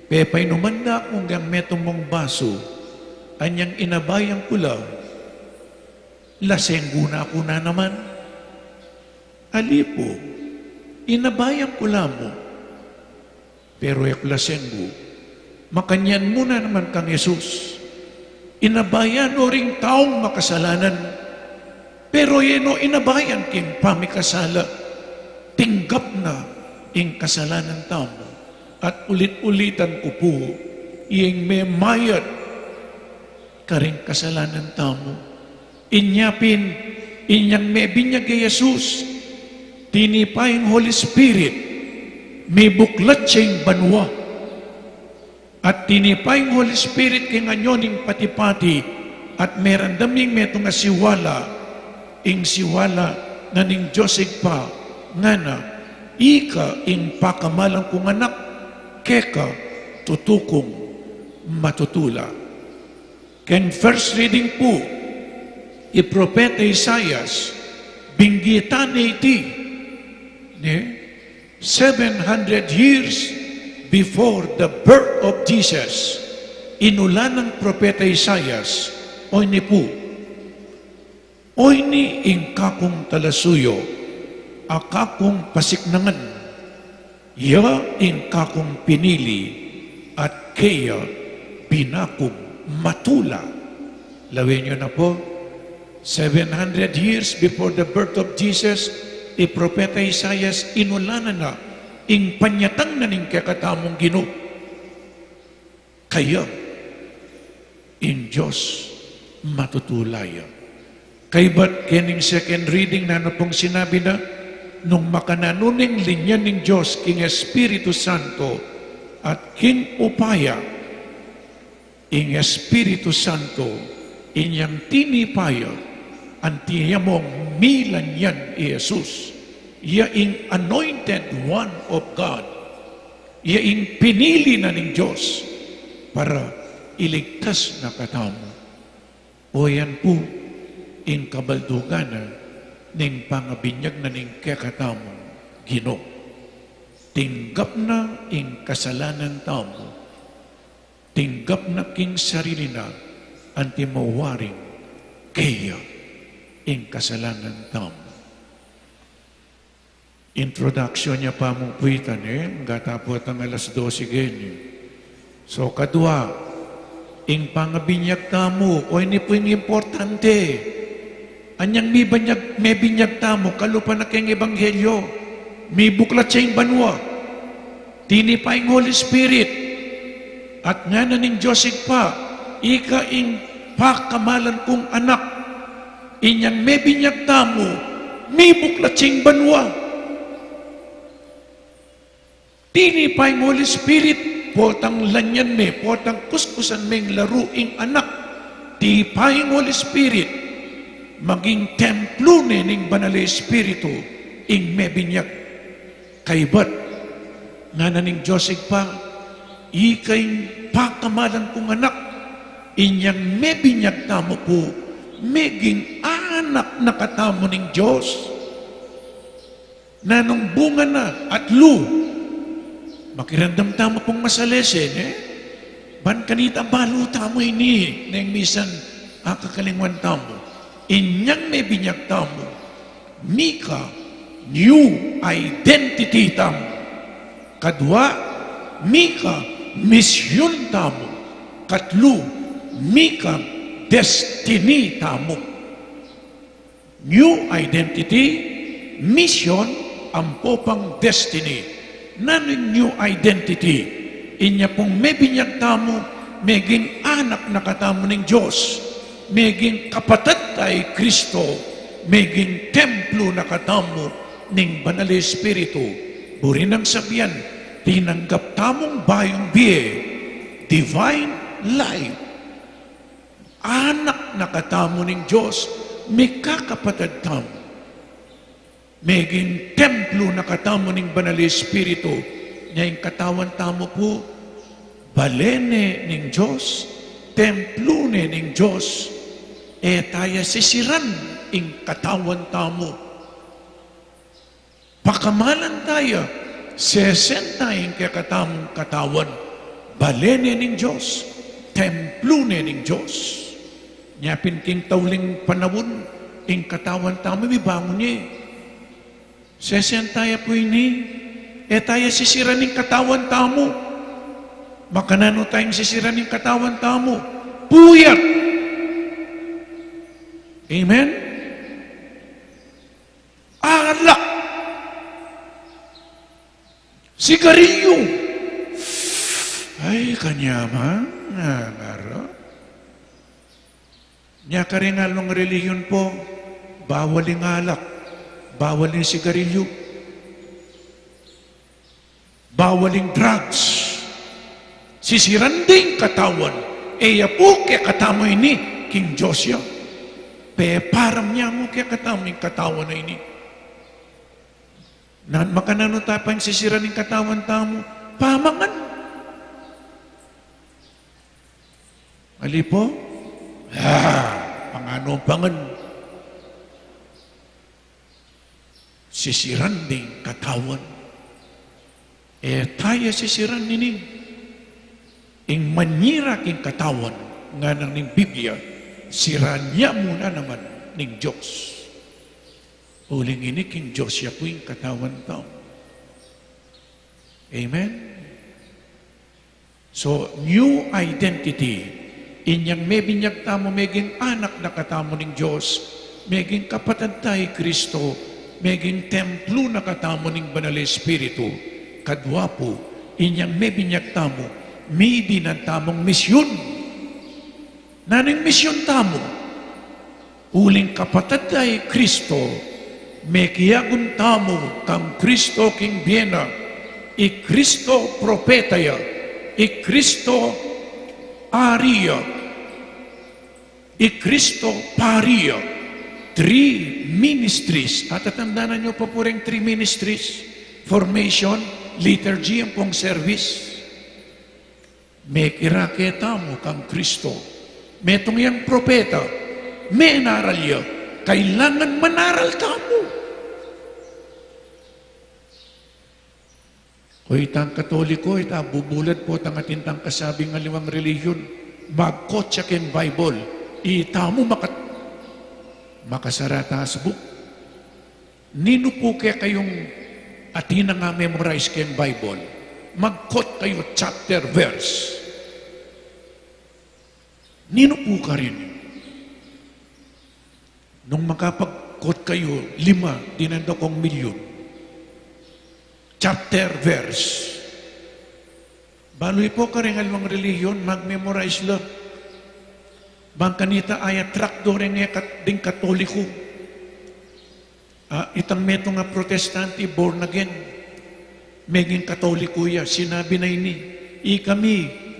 pepay numan na akong gang metong mong baso, anyang inabayang kula, lasenggo na ako na naman. Alipo, inabayang kula mo, pero yak lasenggo, makanyan mo na naman kang Jesus. Inabayan o ring taong makasalanan, pero yeno inabayan king pamikasala. Tinggap na ing kasalanan tamo at ulit-ulitan ko po iyang may mayat karing kasalanan tamo. Inyapin, inyang may binyag kay Jesus, tinipayang Holy Spirit, may buklat siyang banwa at tinipayang Holy Spirit kay nganyoning pati-pati at meron daming meto nga siwala ing siwala na ning Diyosig pa nga na, ika ing pakamalang kong anak, keka tutukong matutula. Ken first reading po, Propeta Isaias, binggitan iti, 700 years before the birth of Jesus, inulan ng Propeta Isaias, oy ni po, oy ni ing kakong talasuyo, akakong pasiknangan, ya in kakong pinili, at kaya binakong matula. Lawin nyo na po, 700 years before the birth of Jesus, Propeta Isaias inulanan na, ing panyatang na ning kakatamong Ginoo. Kaya, in Diyos matutulaya. Kay ba't kening second reading na pong sinabi na, nung makananuning linya ng Diyos, King Espiritu Santo, at King Upaya, ing Espiritu Santo, inyang tinipaya, antiyamong milan yan Jesus. Iya ing anointed one of God. Iya ing pinili na ng Diyos para iligtas na katamo. O yan po, ing kabaldugan na ning pangabinyag na ning kakatamo, Ginoo. Tinggap na ing kasalanan tamo. Tinggap na king sarili na anti mawaring kaya ing kasalanan tamo. Introduction niya pa mong puwitan gatapot ang alas 12 ganyan. So kadwa, ing pangabinyag tamo, o ini po yung importante. Anyang may binyag tamo, kalupa na kayong ebanghelyo. May buklat sa ing banwa. Tinipa ing Holy Spirit. At nga na ning Diyosig pa, ika ing pakamalan kong anak. Inyang may binyag tamo, may buklat sa ing banwa. Tinipa ing Holy Spirit, potang lanyan me, potang kuskusan meng laruing anak. Tipa ing Holy Spirit, maging templo ning Banal Espiritu, ing may binyag kaibat. Nga na ning Diyosig pa, ikay pakamalan kong anak, inyang may binyag tamo po, meging anak na katamo ning Diyos. Na nung bunga na at makirandam tamo pong masalesen, ban kanita balo tamo ini, nang misan akakalingwan tamo, inyang may binyag tamo, mika, new identity tamo. Kadwa, mika, misyon tamo. Katlo, mika, destiny tamo. New identity, mission, ampo pang destiny. Naning new identity, inya pong may binyag tamo, meging anak na katamo ng Diyos, meging kapatid tay Kristo, meging templo na katamo ng Banal Espiritu. Buri ng sabihan, tinanggap tamong bayong biye, divine life. Anak na katamo ng Diyos, may kakapatid tamo. Meging templo na katamo ng Banal Espiritu, niya yung katawan tamo po, balene ng Diyos, templo ng Diyos, tayo sisiran ing katawan tamo. Pakamalan tayo, sesen tayong kakatamong katawan, balene ng Diyos, templo ng Diyos. Nyapin king tauling panawon, ing katawan tamo, bibangon niya. Sesen tayo po ini, tayo sisiran ng katawan tamo. Makanano tayong sisiran ng katawan tamo? Puyat! Amen? Alak! Sigarilyo! Ay, kanyama, nangaro. Nya ka rin along reliyon po, bawal yung alak. Bawal yung sigarilyo. Bawal yung drugs. Sisiran din katawan. Eya po kaya katamo ini, King Josiah. Param niya mo kaya katamo yung katawan na ini. Makanano tayo pa yung sisiran yung katawan tamo. Pamangan. Ali po? Pangano pangan. Sisiran din katawan. Tayo sisiran nini. Ing manira king katawan nga nang ning Biblia, siranya muna naman ning Diyos. Uling ini king Josiah po yung katawan tao. Amen? So, new identity. Inyang may binyag tamo, meging anak na katamo ning Diyos, meging kapatid tayo Kristo, meging templo na katamo ning Banal Espiritu, kadwa po, inyang may binyag tamo, may dinantamong misyon. Naning misyon tamo, uling kapatid tayo Kristo, mekiyagun tamo kang Kristo king biena, i Kristo propetaya, i Kristo aria, i Kristo paria. 3 ministries. At tatandaan nyo pa po rin 3 ministries. Formation, liturgy, ang pong service. May kiraketa mo kang Kristo. May itong yang propeta. May naral ya. Kailangan manaral tamo. O itang katoliko, ita bubulad po tang atintang kasabing aliwang reliyon. Magkotsak yung Bible. Ita mo makasarata sa book. Nino po kaya kayong atina nga memorize kayong Bible? Mag-quote kayo chapter, verse. Nino po ka rin. Nung makapag-quote kayo, 5, dinanda kong milyon. Chapter, verse. Baloy po ka rin alwang reliyon, mag-memorize lang. Bang kanita ay trakdo rin ding katoliko. Itang meto nga protestante, born again. Meging katoliko ya, sinabi na ini,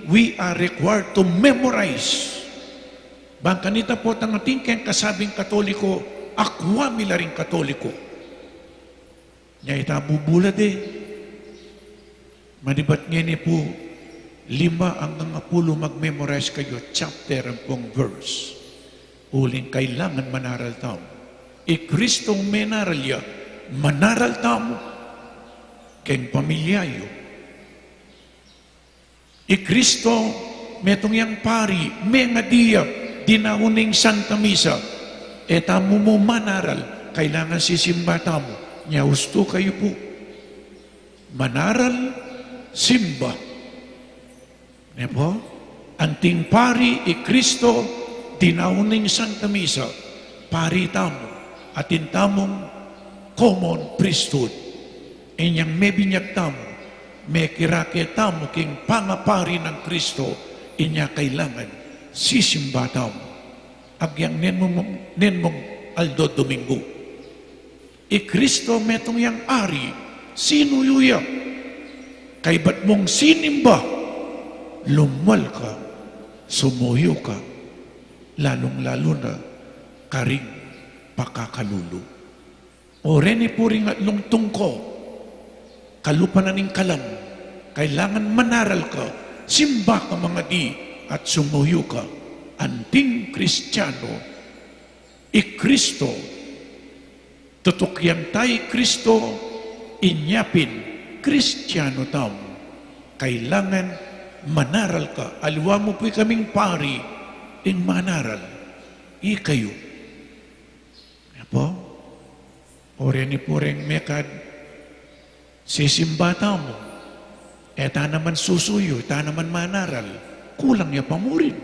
we are required to memorize. Bang kanita po tang ating kayang kasabing katoliko, akwa mila rin katoliko. Nya itabubulad Manibat ngayon po, 5 hanggang 10 mag-memorize kayo, chapter ang pong verse. Uling kailangan manaral tamo. Kristong menaral ya, manaral tamo. Keng pamilyayo. Kristo, metong yang pari, may nga diya, dinauning Santa Misa. Tamo mo manaral, kailangan sisimba tamo. Nya gusto kayo po. Manaral, simba. Po? Anting pari Kristo, dinauning Santa Misa, pari tamo, atin tamong common priesthood. Inyang may binyag tamo, may kirake tamo, king pangapari ng Kristo, inya kailangan sisimba tamo. Agyang nen mong Aldo Domingo. Kristo metong yang ari, sino yuya? Kay ba't mong sinimba? Lumal ka, sumuyo ka, lalong-lalo na karing pakakalulu. O reni puring at lungtong ko, kalupananing kalam, kailangan manaral ka, simba ka mga di, at sumuyo ka, anting Kristiyano, Kristo, tutukyang tayo Kristo, inyapin, Kristiyano tam, kailangan manaral ka. Aliwa mo po'y kaming pari in manaral. Kayo. Po? Ore ni pureng mekad sisimbata mo. Ta naman susuyo, ta naman manaral. Kulang niya pamurin.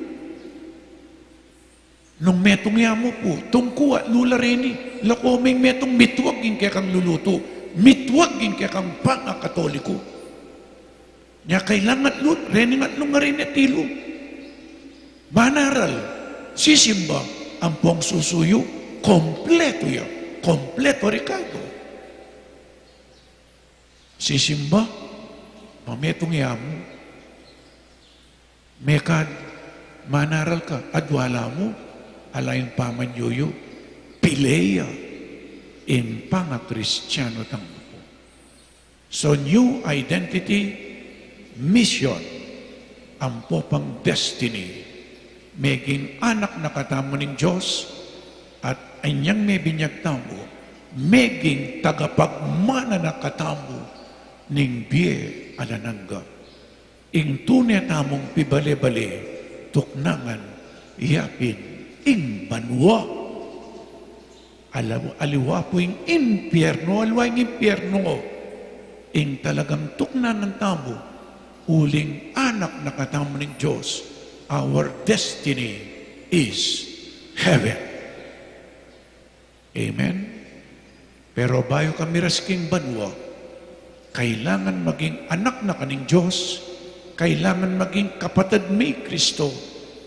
Nung metong ya mo po, tungkuwa, lula rini, lakoming metong mitwagin kaya kang luluto, mitwagin kaya kang pangakatoliko. Nya kailangan rening at nga rin tilo. Manaral, sisimba, ang pong susuyo, kompleto yan. Kompleto Ricardo. Sisimba, mametong yamu, mekad, manaral ka, adwala mo, alayang pamanyoyo, pileya, in panga Kristiyano tango po. So new identity, mission, ang popang destiny, meging anak na katamo ng Diyos, at anyang may binyag tamo, meging tagapagmana na katamo ning biye alanangga. Ing tunay tamong pibale-bale, tuknangan, iyapin, ing banwa. Aliwa po ing impyerno, aliwa ing impyerno, ing talagang tuknan ng tamo, uling anak na katamo ng Diyos, our destiny is heaven. Amen? Pero bayo kami rasking banwa, kailangan maging anak na kaning Diyos, kailangan maging kapatid may Kristo,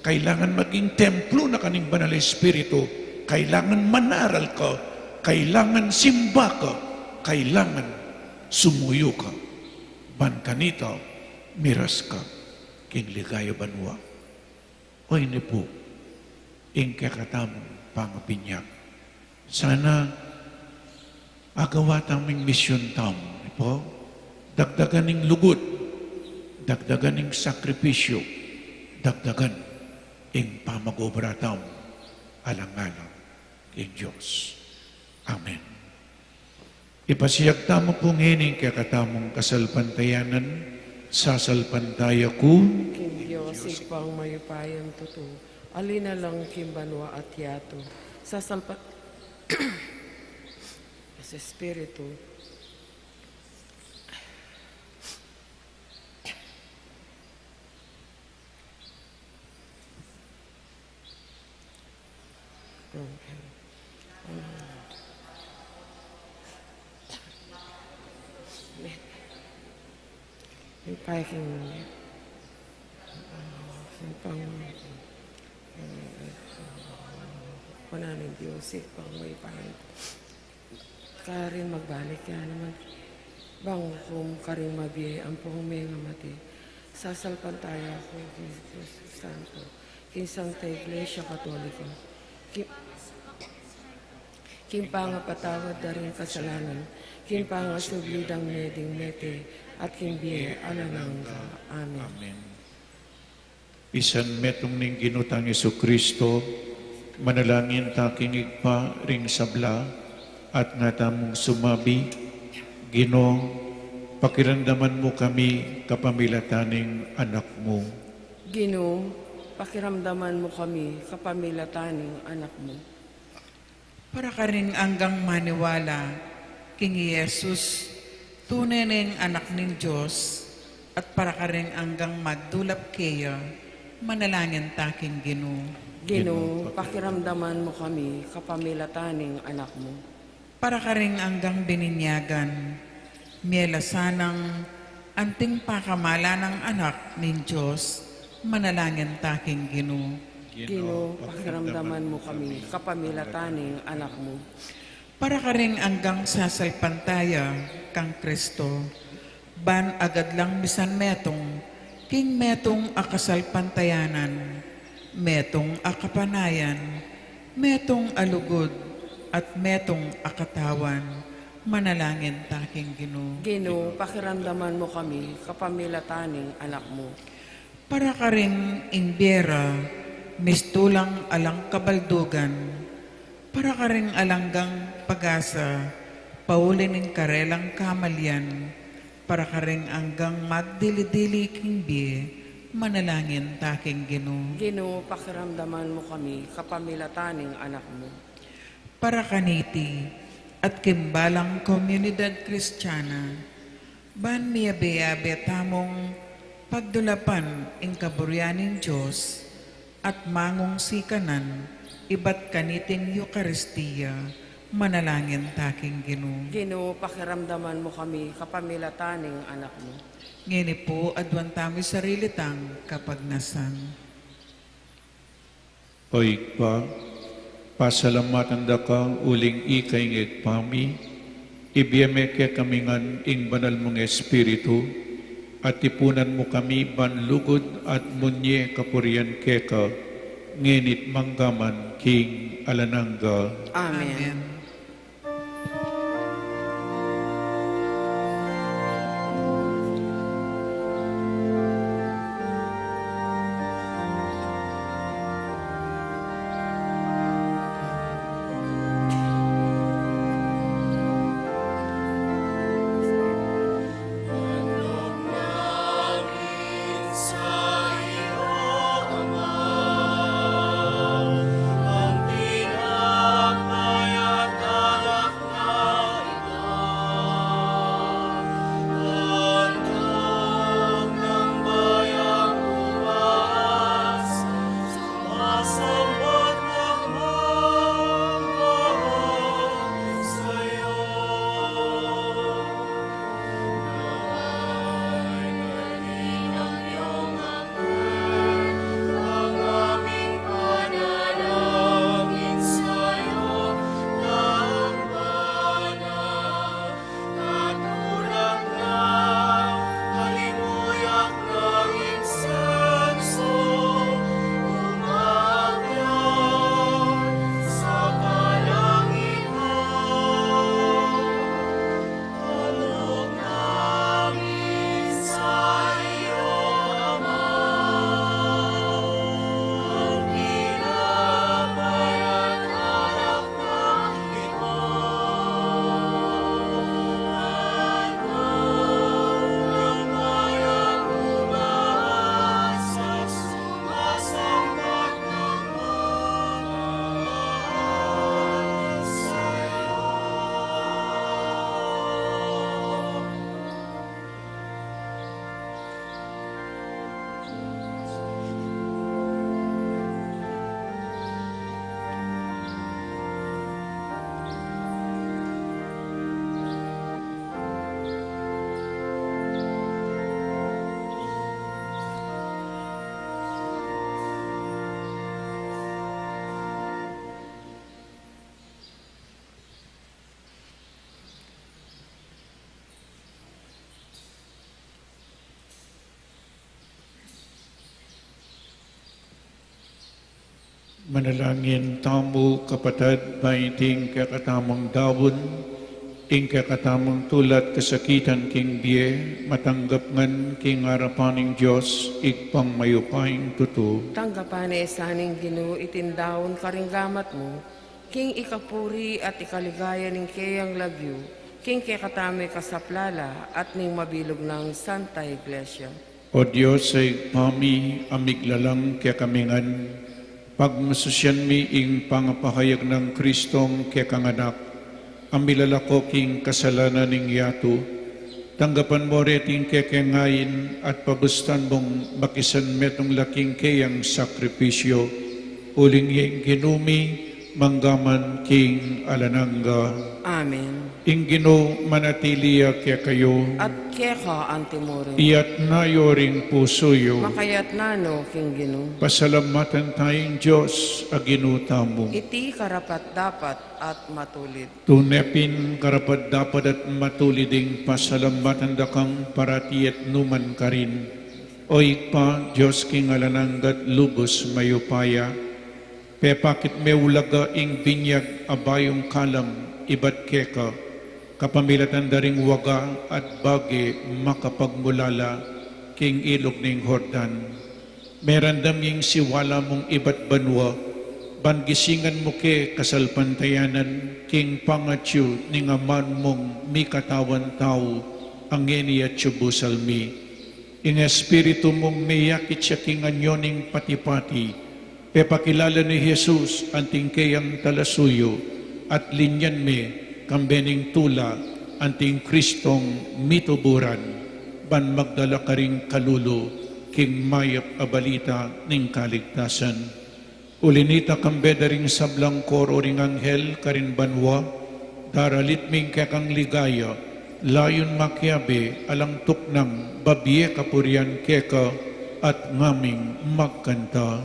kailangan maging templo na kaning Banal Espiritu, kailangan manaral ka, kailangan simba ka, kailangan sumuyo ka. Ban kanita, miras ka, king ligaya banwa. O ini po, ing kakatamong pangapinyak. Sana agawa taming misyon tam, po, dagdagan ng lugod, dagdagan ng sakripisyo, dagdagan ing pamagobra tam, alang-alang king Diyos. Amen. Ipasiyag tamo pong hining kakatamong kasalpantayanan, sasalpantaya ko, King Diyos, ipang mayupayang tuto, alina lang kimbanwa at yato, sasalpat sa Espiritu, yung paking yung pang pananin Diyos, pang may pahin karin magbalik ka naman bang kung karing mabiye ang pong may ngamati sasalpantaya ko Diyos Santo kinsang ta Iglesia Katolika kimpanga patawad na rin kasalanan kimpanga sublidang meding mete at kimbiye alanangga. Amen. Amen. Isan metong ning ginutang Yesu Kristo, manalangin taking igpa ring sabla, at nga tamong sumabi, Gino, pakiramdaman mo kami kapamilataning anak mo. Ginoo, pakiramdaman mo kami kapamilataning anak mo. Para ka rin anggang maniwala, King Jesus, tunay ng anak ng Diyos, at para ka rin anggang magdulap kaya, manalangin taking Ginoo. Ginoo, pakiramdaman mo kami kapamilataning anak mo. Para ka rin anggang bininyagan, mielasanang anting pakamala ng anak ng Diyos, manalangin taking Ginoo. Ginoo, pakiramdaman mo kami kapamilataning anak mo. Para ka rin anggang sasalpantaya kang Kristo, ban agad lang bisan metong, king metong akasalpantayanan, metong akapanayan, metong alugod, at metong akatawan, manalangin taking Ginoo. Ginoo, pakiramdaman mo kami kapamilataning anak mo. Para ka rin imbyera, mistulang alang kabaldugan, para ka rin alanggang pag-asa, paulin ng karelang kamalyan, para ka rin anggang magdili-dili kingbi, manalangin taking Ginoo. Ginoo, pakiramdaman mo kami kapamilataning anak mo. Para kaniti at kimbalang komunidad Kristiyana, ban miyabe-yabe tamong pagdulapan ing kaburyaning Diyos at mangong sikanan, iba't kaniting Eucharistia, manalangin taking Ginoo. Ginoo, pakiramdaman mo kami kapamilataning anak mo. Ngini po, adwan tamo'y sarili tang kapagnasan. Oy pa, pasalamatan da ka uling ikay ng igpami, ibiyame ke kamingan ing banal mong Espiritu, at tipunan mo kami banlugod at munye kapurian keka, nginit manggaman king alanangga. Amen. Ang pinapayat Manalangin tamo kapatid maiting kakatamang dawon, ing kakatamang tulat kasakitan king biye, matanggap ngan king harapaning Diyos, igpang mayupaing tuto. Tanggapan saning Ginoo itindaon karinggamat mo, king ikapuri at ikaligaya ning kayang lagyo, king kekatame kasaplala at ning mabilog ng Santa Iglesia. O Diyos ay pami amiglalang kakamingan, pagmasusyan mi ing pangapahayag ng Kristong kekanganak, amilalako king kasalanan ning yato, tanggapan mo reting kekengayin at pabustan mong bakisan metong laking kayang sakripisyo, uling yung ginumi, manggaman king alananga. Amen. Ing Ginoo manatiliya kaya kayo, At keka antimoro, iyat nayo ring pusoyo, makayat nano king Ginoo. pasalamatan tayong Diyos aginutamo. Iti karapat dapat at matulid. Tunepin karapat dapat at matuliding pasalamatan dakang parati at numan karin. Oy pa, Diyos king alananggat lubos mayupaya. Pepakit me ulaga ing binyag abayong kalam ibat keka. Kapamilatan daring waga at bagi makapagmulala king ilog ning Hordan. Merandam yung siwala mong ibat banwa, bangisingan mo ke kasalpantayanan, king pangatyo ning aman mong mikatawan tao, ang ngeni at busalmi. Ing espiritu mong miyakit siya king anyoning patipati, pepakilala ni Jesus anting kayang talasuyo, at linyan me kambening tula anting Kristong mituburan, ban magdala ka ring kalulo, king mayap abalita ning kaligtasan. Ulinita kambeda ring sablang koro ring anghel karin banwa, daralit ming kekang ligaya, layon makyabe alang tuknang babye kapurian keka at ngaming magkanta.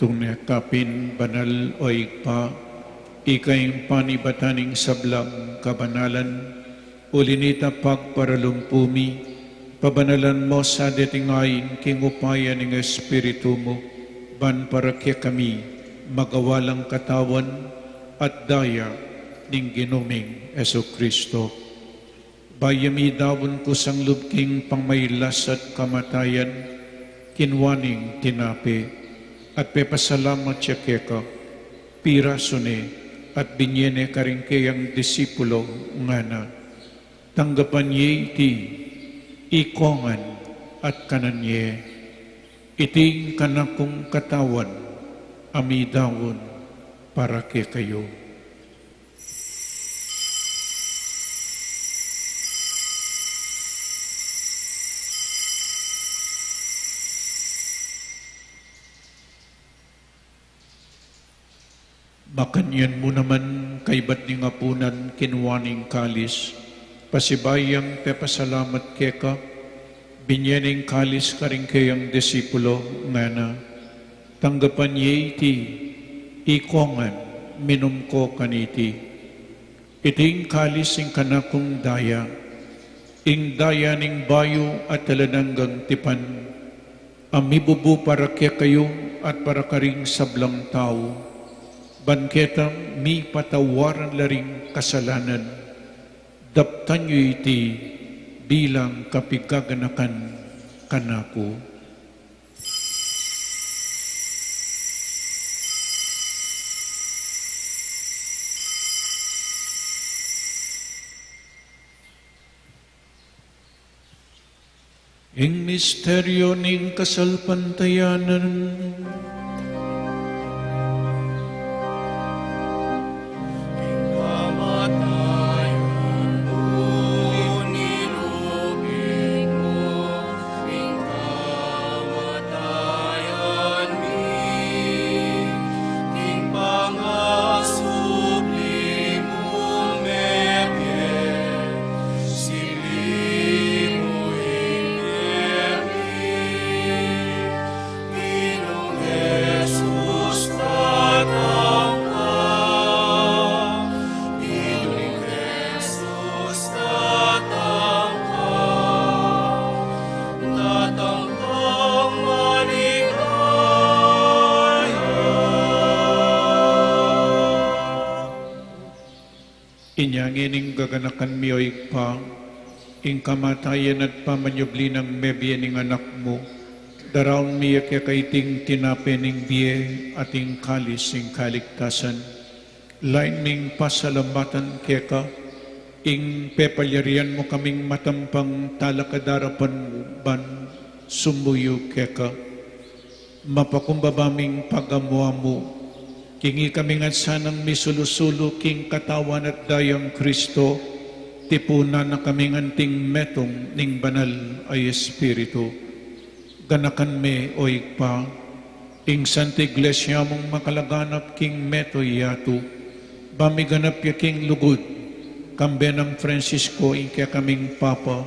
Tunekapin banal o igpa, ikay panibataning sablang kabanalan, ulinita pagparalumpumi, pabanalan mo sa detingayin king upaya ng Espiritu mo, ban para kaya kami magawalang katawan at daya ning ginuming Esokristo. Bayami dawon ko sang lubking pangmaylas at kamatayan, kinwaning tinapi, at pepasalamat siya keka, pirasone at binyene karing kayang disipulo ngana. Tanggapan niya iti, ikongan at kanan niya, iting kanakong katawan, amidawon para kay kayo. Makanyan mo naman kay ba't ni ngapunan kinwaning kalis, pasibayang pepasalamat keka, binyaning kalis karing kayang disipulo ngana, tanggapan niya iti, ikongan, minum ko kaniti, iting kalis ing kanakong daya, ing daya ning bayo at talananggang tipan, Amibubu para kaya kayo at para karing sablang tao. Banketang mi patawaran laring kasalanan. Daptan nyo iti bilang kapigaganakan kanako. Ing misteryo ning kasalpantayanan, inyangin ing gaganakan miyoy pa, ing kamatayan at pamanyubli ng mebye ning anak mo, daraon miya kaya kaiting tinapen ning biye at ing kalis ing kaligtasan. Lain ning pasalamatan kaya ka, ing pepalyarian mo kaming matampang talakadarapan mo ban sumuyo kaya ka. Mapakumbabaming pagamuha mo, kingi kami nga sanang misulusulo king katawan at dayang Kristo, tipunan na kami nganting metong ning banal ay Espiritu. Ganakan me o ikpa, ing Santa Iglesia mong makalaganap king meto yato, bamiganap ya king lugod, kambe ng Francisco ing kaya kaming Papa,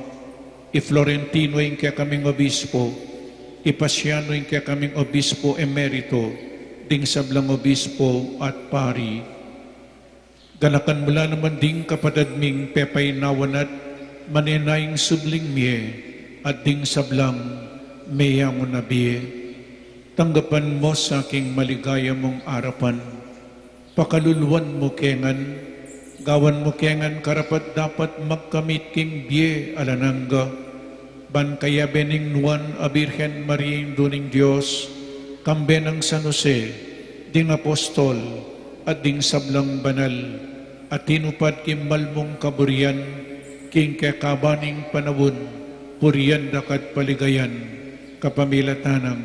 i Florentino ing kaya kaming Obispo, i Pasiano ing kaya kaming Obispo Emerito, ding sablang obispo at pari. Ganakan mula naman ding kapadadming pepay nawanat maninayang subling miye at ding sablang mayang nabiye. Tanggapan mo sa aking maligaya mong arapan. Pakaluluan mo kengan, gawan mo kengan karapat dapat magkamit king biye alanangga. Ban kaya bening nuan a Birhen Maria Induning Diyos, kambe ng San Jose, ding apostol, at ding sablang banal, at tinupad kimbal mong kaburian, king kakabaning panawon, purian dakat paligayan, kapamilatanang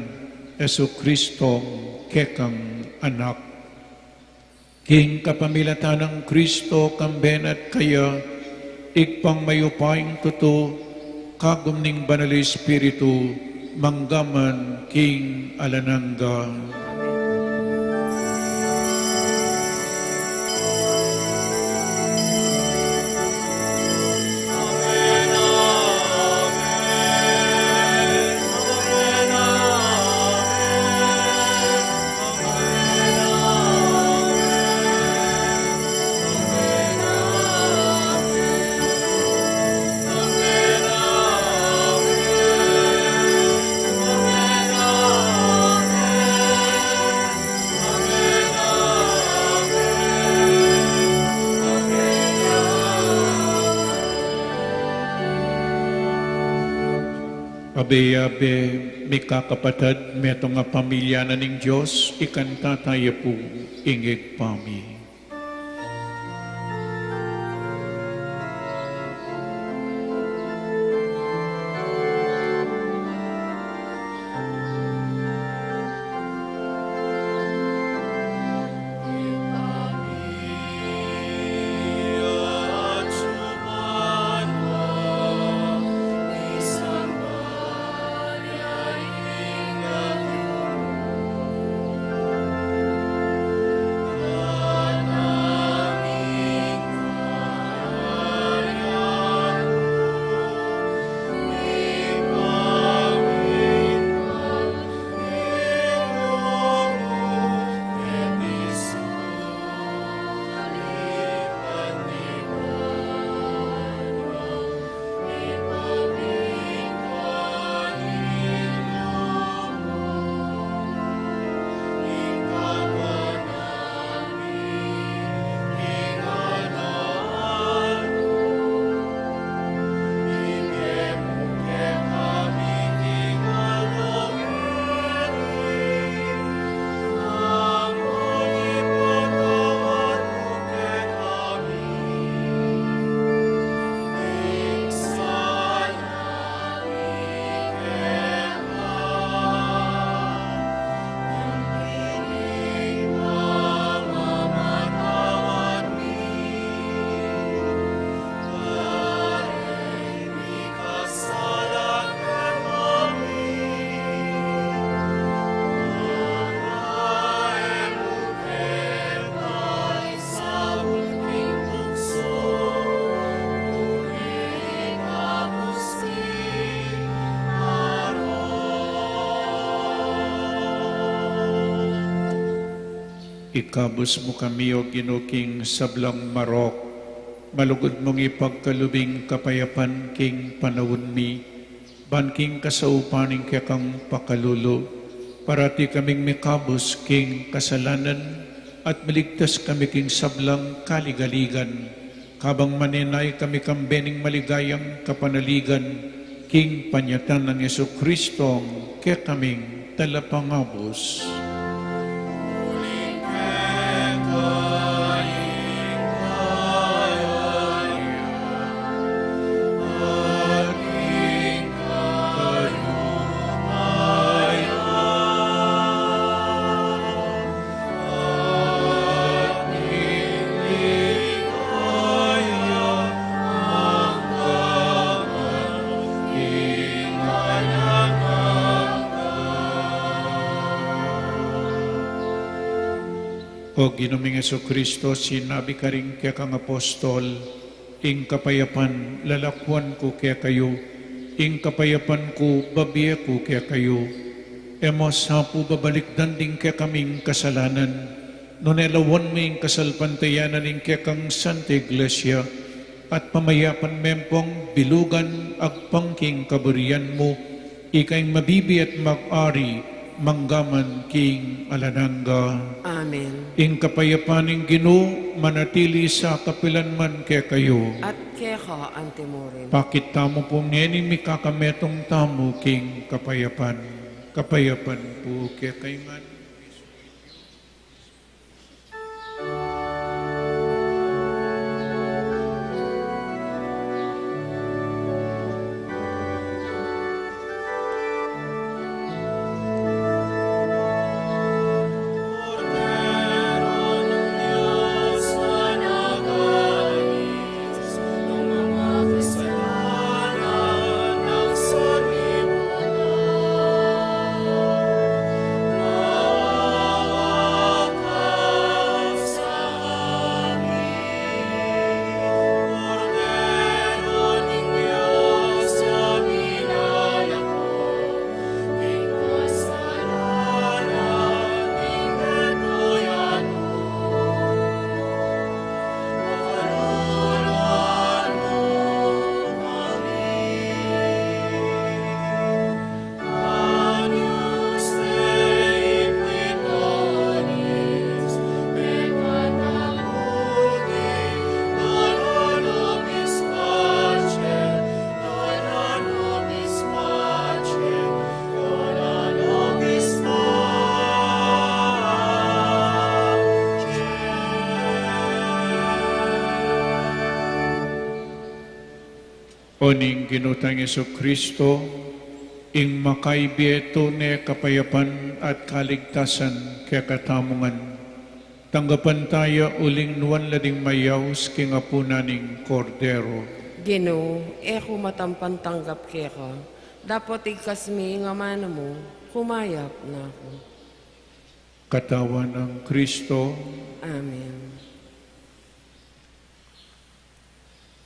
Yesu Kristo kekang anak. King kapamilatanang Kristo kamben at kaya, ikpang mayupaing tuto, kagumning banal Espiritu, manggaman king alanangga. Abe-abe, may kakapatad, meto nga pamilya na ning Diyos, ikanta tayo po, ingig pami. Amen. Ikabos mo kami o ginuking sablang marok, malugod mong ipagkalubing kapayapan king panawon mi, banking kasaupaning kang pakalulo, parati kaming mikabos king kasalanan, at maligtas kami king sablang kaligaligan, kabang maninay kami kambening maligayang kapanaligan, king panyatan ng Yesu Kristong kaya kaming talapangabos. O Ginoming Jesucristo, sinabi ka rin kaya kang apostol, ing kapayapan lalakwan ko kaya kayo, ing kapayapan ko babiya ko kaya kayo. Emos hapo babalik danding kaya kaming kasalanan, nunelawan mo ing kasalpantayanan ing kaya kang Santa Iglesia, at pamayapan mempong bilugan agpangking kaburian mo, ikaing mabibi at mag-ari, manggaman king alananga. Amen. Ing kapayapaning Ginoo manatili sa kapilanman kaya kayo. At kaya ka, Antimorin. Pakit tamo po ngening mikakametong tamo king kapayapan. Kapayapan po kaya kayo man. Oning ginutang Yesu Kristo, ing makaibieto ne kapayapan at kaligtasan kaya katamungan. Tanggapan tayo uling nuwan lading mayaws king apunaning kordero. Ginoo, eko matampan tanggap kaya ka. Dapat ikasmi nga mana mo, kumayap na ako. Katawan ng Kristo, Amen.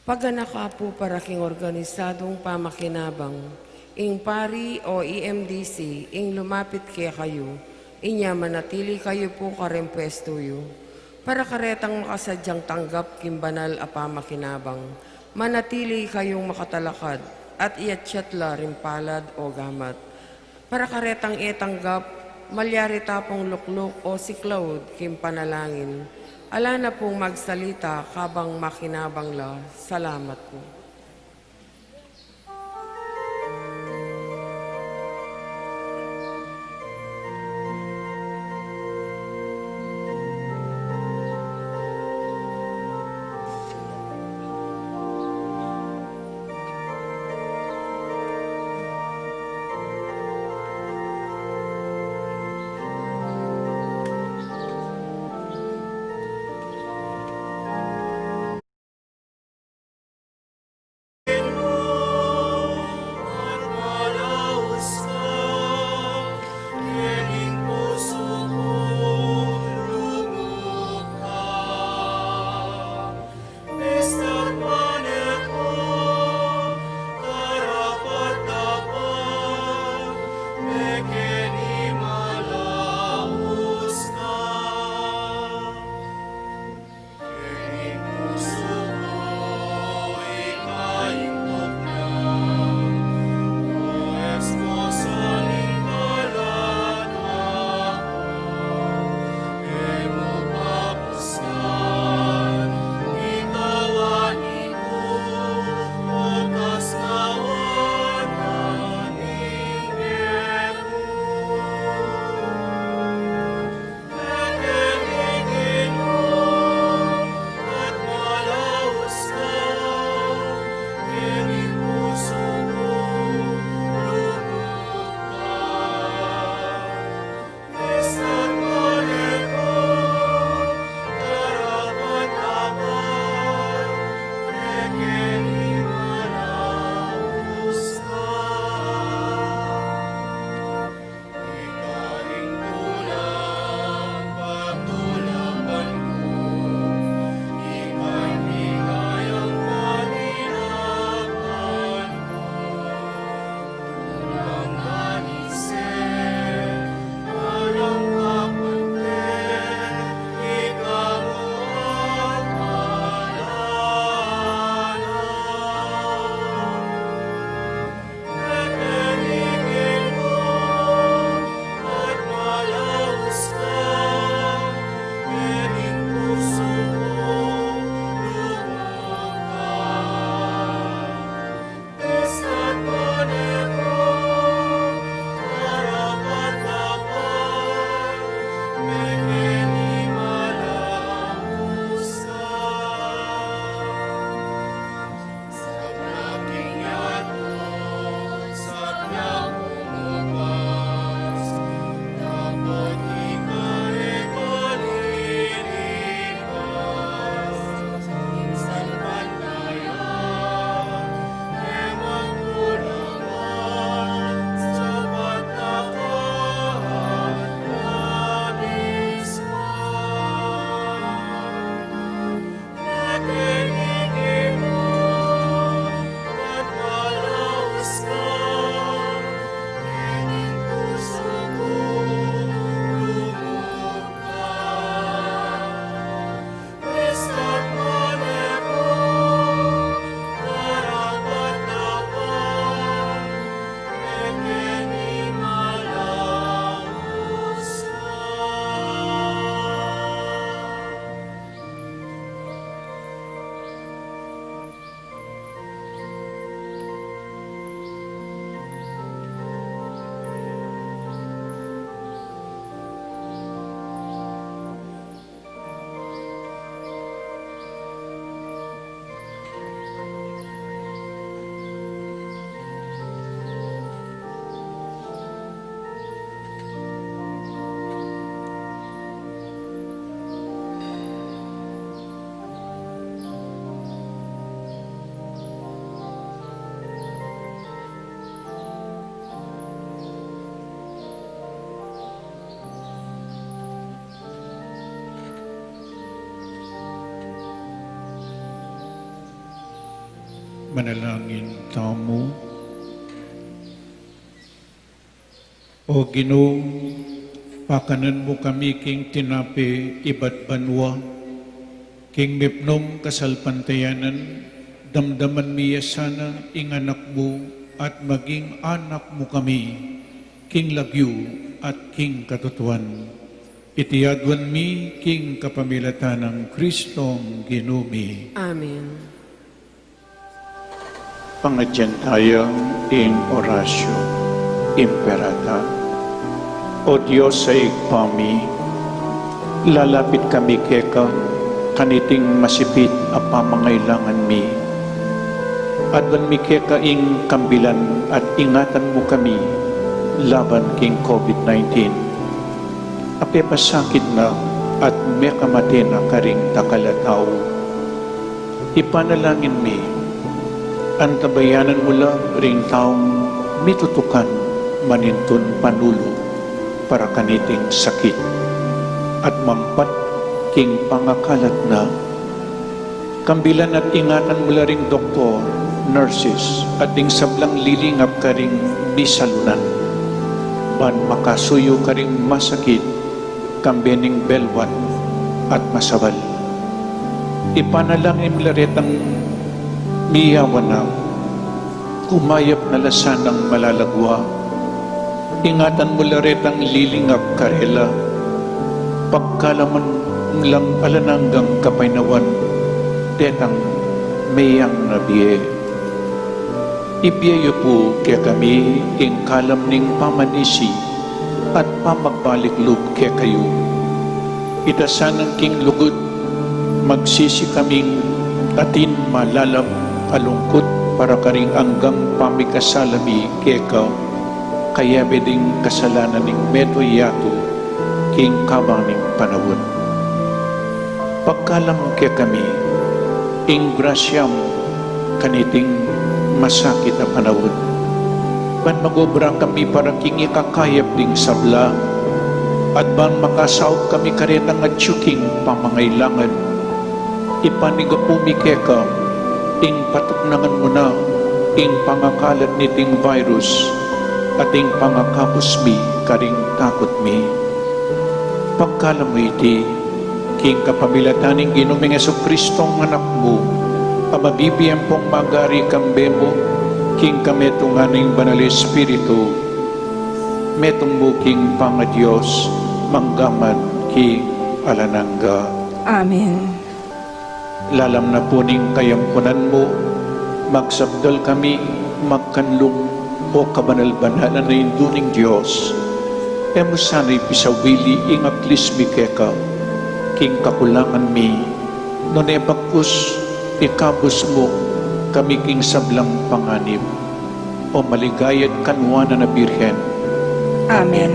Paganaka po para king organisadong pamakinabang, ing pari o EMDC, ing lumapit kaya kayo, inya manatili kayo po karempestuyo, para karetang makasadyang tanggap kimbanal a pamakinabang, manatili kayong makatalakad, at iatsyatla rimpalad o gamat, para karetang itanggap, malyari tapong lukluk o siklawd kim panalangin, ala na pong magsalita kabang makinabang la. Salamat po. Manalangin tamo. O Ginoo, pakanan mo kami king tinapi iba't banwa, king mipnom kasalpantayanan, damdaman miya sana ing anak mo at maging anak mo kami, king lagyo at king katutuan. Itiyadwan mi king kapamilatan ng Kristong Ginoo. Amen. Pangadyan tayo in orasyo, imperata. O Diyos sa igpami, lalapit kami keka, kaniting masipit a pamangailangan mi. Adwan mi keka ing kambilan at ingatan mo kami, laban king COVID-19. Ape pasakit na at mekamate na karing takalataw. Ipanalangin mi, antabayanan mula ring taong mitutukan manintun panulo para kaniting sakit at mampat king pangakalat na kambilan at ingatan mula ring doktor, nurses at ing sablang lilingap ka ring bisalunan ban makasuyo ka ring masakit kambening belwan at masabal. Ipanalangin mula retang miyawan na, kumayap na lasan ng malalagwa. Ingatan mo laretang lilingap karela, pagkalaman lang alananggang kapainawan, detang mayang nabiye. Ibiyayo po kaya kami ing kalam ning pamanisi at pamagbalik-lub kaya kayo. Itasan ng king lugod, magsisi kaming atin malalap alungkot para karing anggang pamikasalami keka kaya beding kasalanan ning meto yato king kabang ning panawon. Pagkalam kaya kami ing grasyam kaniting masakit na panawon. Ban magobra kami para king ikakayap ding sabla at ban makasaog kami karetang at tsuking pamangailangan. Ipanigapumi keka ing patuknangan mo na ing pangakalat niting virus at ing pangakapos mi karing takot mi. Pagkala mo iti king kapamilataning Ginoong Jesucristong anak mo amabibiyang pong magari kambemo king kametunganing banal Espiritu metong mo king pangadiyos manggaman king alanangga. Amen. Lalam na po ning kayampunan mo, magsabdal kami, magkanlong o kabanal-banalan na induning Diyos. emo sana'y pisawili ingaklis mi keka, king kakulangan mi, non ebakus ikabos mo kami king sablang panganib, o maligayad kanwana na Birhen. Amen.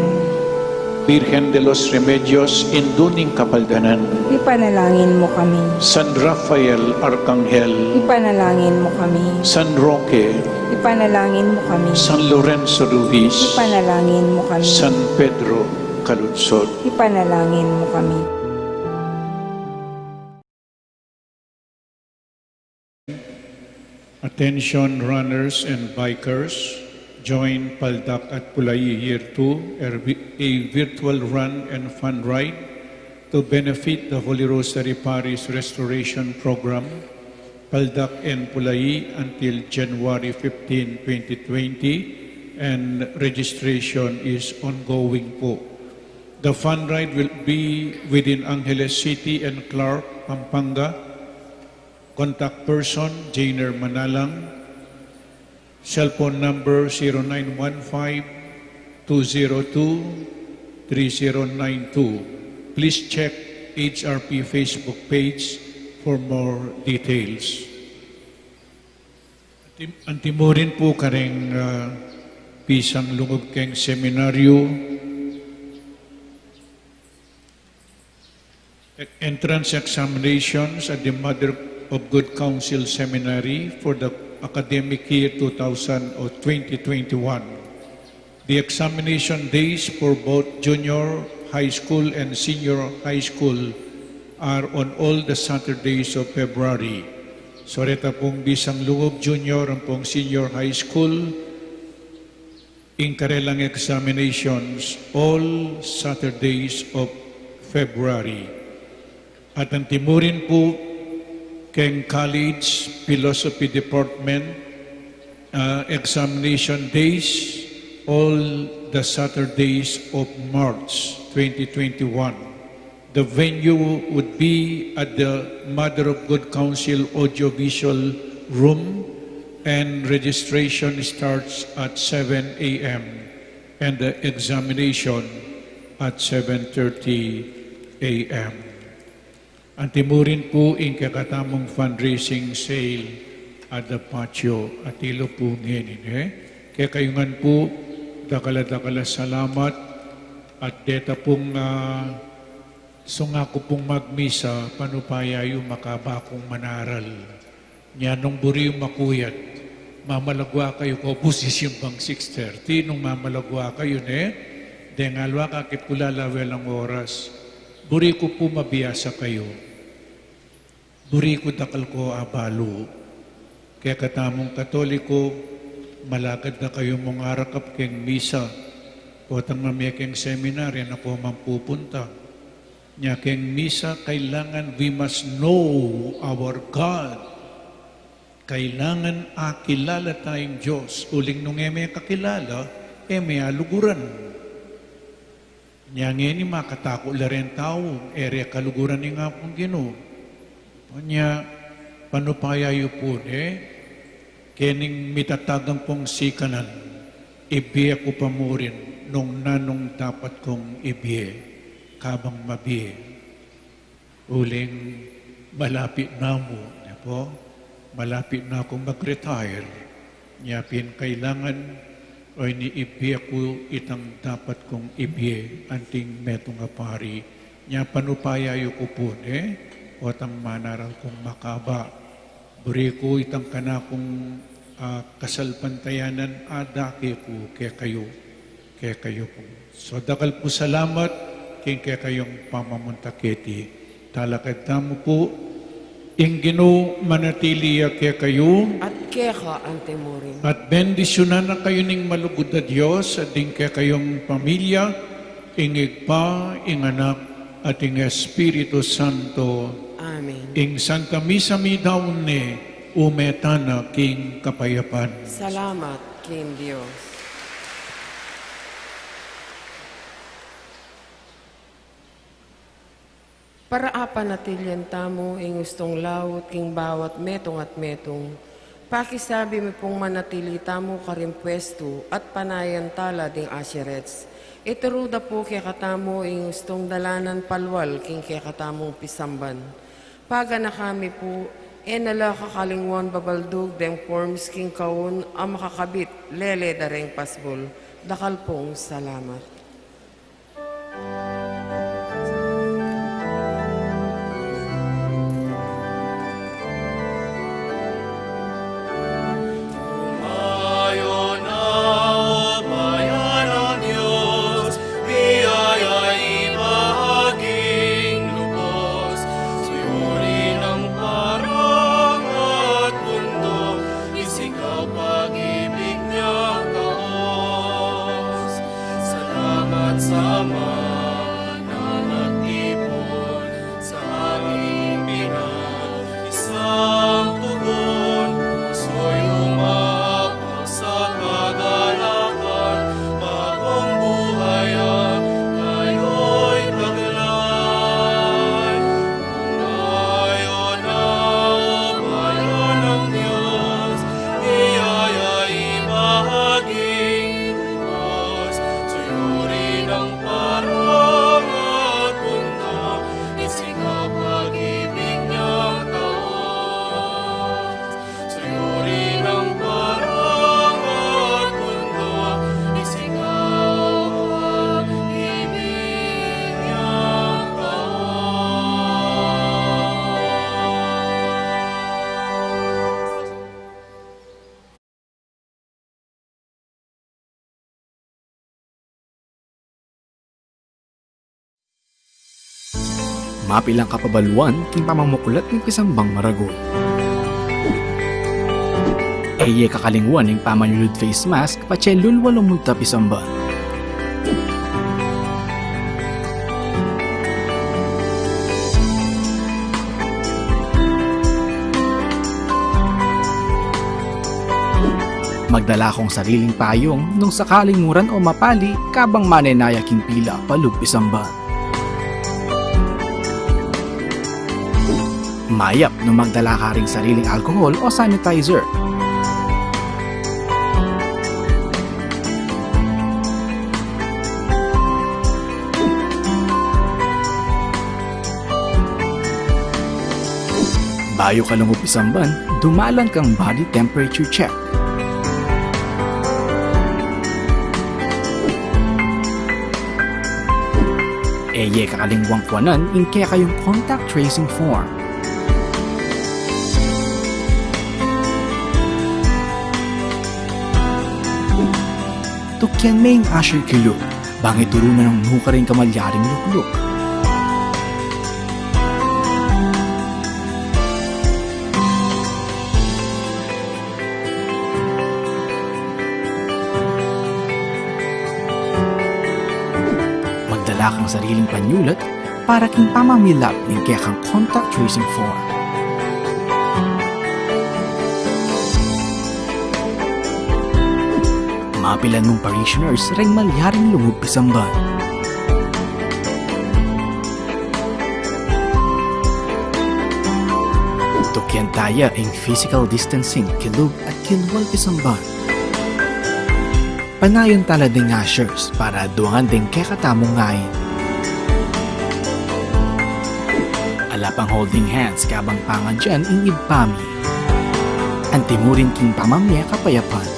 Birhen de los Remedios, induning kapaldanan. Ipanalangin mo kami. San Rafael Arcangel, Ipanalangin mo kami. San Roque, Ipanalangin mo kami. San Lorenzo Ruiz, Ipanalangin mo kami. San Pedro Caludsod. Ipanalangin mo kami. Attention runners and bikers, join Paldak at Pulay Year 2, a virtual run and fun ride to benefit the Holy Rosary Parish Restoration Program, Paldak and Pulay until January 15, 2020, and registration is ongoing po. The fun ride will be within Angeles City and Clark, Pampanga. Contact person, Jainer Manalang. Cellphone number 0915-202-3092. Please check HRP Facebook page for more details. Antimurin po karing pisang lungog keng seminaryo. Entrance examinations at the Mother of Good Counsel Seminary for the academic year 2021. The examination days for both junior high school and senior high school are on all the Saturdays of February. So reta pong bisang lungog junior ang pong senior high school, inkarelang examinations all Saturdays of February. At ang timurin po Keng College Philosophy Department examination days all the Saturdays of March 2021. The venue would be at the Mother of Good Counsel Audiovisual Room, and registration starts at 7 a.m. and the examination at 7:30 a.m. Antimurin po ang kakatamong fundraising sale at the patio at ilo po ngayon. Kaya kayungan po, dakala-dakala salamat at deta pong sungako pong magmisa, panupaya yung makabakong manaral. Nya nung buri yung makuyat, mamalagwa kayo ko, posisyon bang 6:30, nung mamalagwa kayo dengalwa kakit kulalawel ang oras. Buri ko po mabiyasa kayo. Buri ko dakal ko abalo. Kaya katamong Katoliko, malakad na kayo mong arakap keng misa. O tang mamiyakeng seminarya na po mampupunta. Nya keng misa, kailangan we must know our God. Kailangan akilala tayong Diyos. Uling nung may kakilala, may aluguran. Nya ngayon makatako la rin tao, area kaluguran ni nga pong Ginoo. Nya, panupayayo po kening mitatagang pong sikanan, ibiya ko pa mo rin nung nanong dapat kong ibiye, kabang mabiye. Uling malapit na mo, po, malapit na akong mag-retire, nya kailangan o ni ibiya ko itang dapat kong ibiye, anting metong apari, nya panupayayo ko po o tang manaral kong makaba. Buri ko itang kana kong kasalpantayanan adake ko kaya kayo po. So dakal po salamat kaya kayong pamamuntaketi. Talakad mo po, Ingino manatiliya kaya kayo. At kaya ka antemurin. At bendisyonan na kayo ning malugod na Diyos at din kaya kayong pamilya, ingig pa, inganak, at ing Espiritu Santo. Amen. Ing Santa Misa mi daon umetana king kapayapan. Salamat, King Diyos. Para apa natilyan tamo ing gustong lawot king bawat metong at metong, Pakisabi mo pong manatili tamo karim pwesto at panayan tala ding asirets. Ituruda po kaya katamo ing gustong dalanan palwal king kaya katamong pisamban. Paga na kami po, nala kakalingwan babaldog deng forms king kaon ang makakabit lele dareng pasbol. Dakal pong salamat. Ayon na o bayan ng Diyos, biyaya'y bahaging lubos. Suyuri ng parang at mundo, isikaw pag-ibig niyang taos. Salamat sa mananatipon sa aming binan, isang tugon. Gusto'y umapaw sa kagalakan, bagong buhay ang ngayo'y taglay. Ayon na o bayan ng Diyos, biyaya'y bahaging lubos. Suyuri ng parang at mundo, isikaw pag-ibig niyang taos. Suyuri ng parang at mundo, isikaw pag-ibig niyang taos. Mapilang kapabaluan king pamamukulat ng pisambang maragol. Eye kakalingwan ng pamanyulud face mask pachelul walong multa pisamba. Magdala kong sariling payong nung sakaling muran o mapali kabang manenaya king pila palug pisamba. Mayap nung magdala ka ring sariling alcohol o sanitizer. Bayo ka lang upisamban, dumalan kang body temperature check. Eye kakalingwang kwanan inke kayong contact tracing form. Tukyan may asher kilo, bangit turunan ng nuka rin kamalyaring lukluk. Magdala kang sariling panyulat para king pamamilap ng kaya kang contact tracing form. Mapilan mong parishioners ring malyaring lungog pisamban. Tukyan taya ang physical distancing kilug at kilwal pisamban. Panayon tala ding ashers para duangan ding kekatamong ngayon. Alapang holding hands kabang pangan dyan ing ibpami. Antimurin king pamamya kapayapan.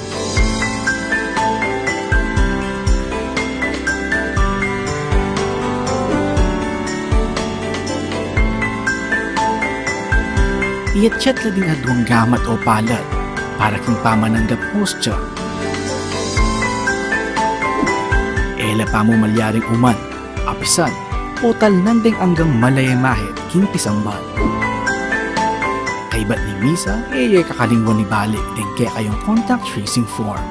Iatchat la ding adwang gamat o palad para king pamananggap hostya. Ela pa mo malyaring uman, apisan, total nandeng hanggang malayamahit king pisamban. Kaibat ni Misa, kakalingwan ni balik din kaya kayong contact tracing form.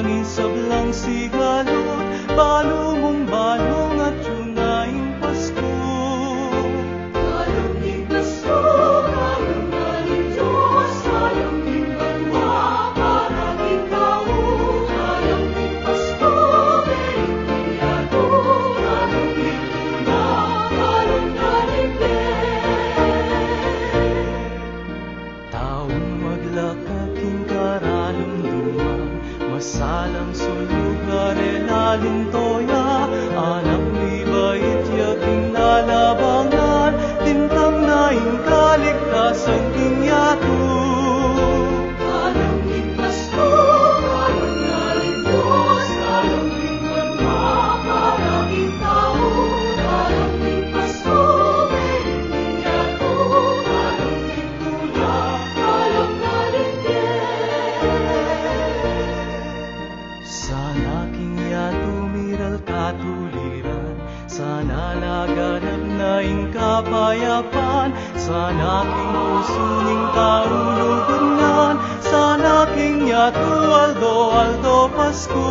wangin sablang sigalot, balumong balong at yunaing Pasko. Kalanging Pasko, kalanggaling Diyos, kalanging banwa, paranging tao. Kalanging Pasko, biniyato, kalanging tuna, kalanggaling Taong maglakaking karalumduman, masalang sulugar elaling toya, anak ni bait yaking lalabangan, tintang naing kaligtasan kingyato. Kalanging Pasko, kalanggaling Diyos, kalanging banwa, paranging tao. Kalanging Pasko, biniyato, kalanging tuna, kalanggaling Sana kingyato miral katuliran, sana laganap naing kapayapan, sana king usuning kaulugungan, sana kingyato aldo aldo Pasko.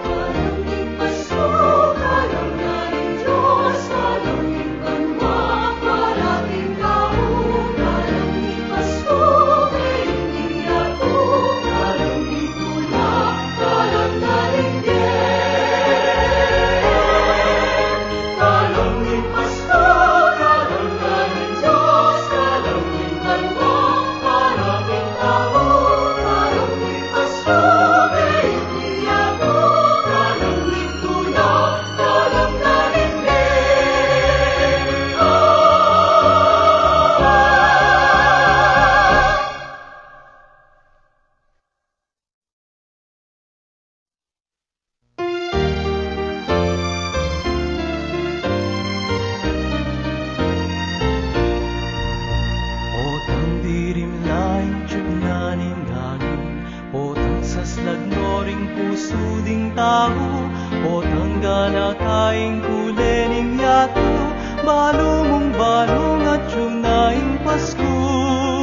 Kalanging Pasko, kalanggaling Diyos, kalanging banwa, paranging tao. Kalanging Pasko, biniyato, kalanging tuna, kalanggaling Kalanging Pasko, kalanggaling Diyos, kalanging banwa, paranging tao. Kalanging Pasko, biniyato, kalanging tuna, kalanggaling Otang dirim laing tiyugnaning hangin, otang saslag noring puso ding tao, otang gana kaing kulening yato, balumong balong at yunaing Pasko.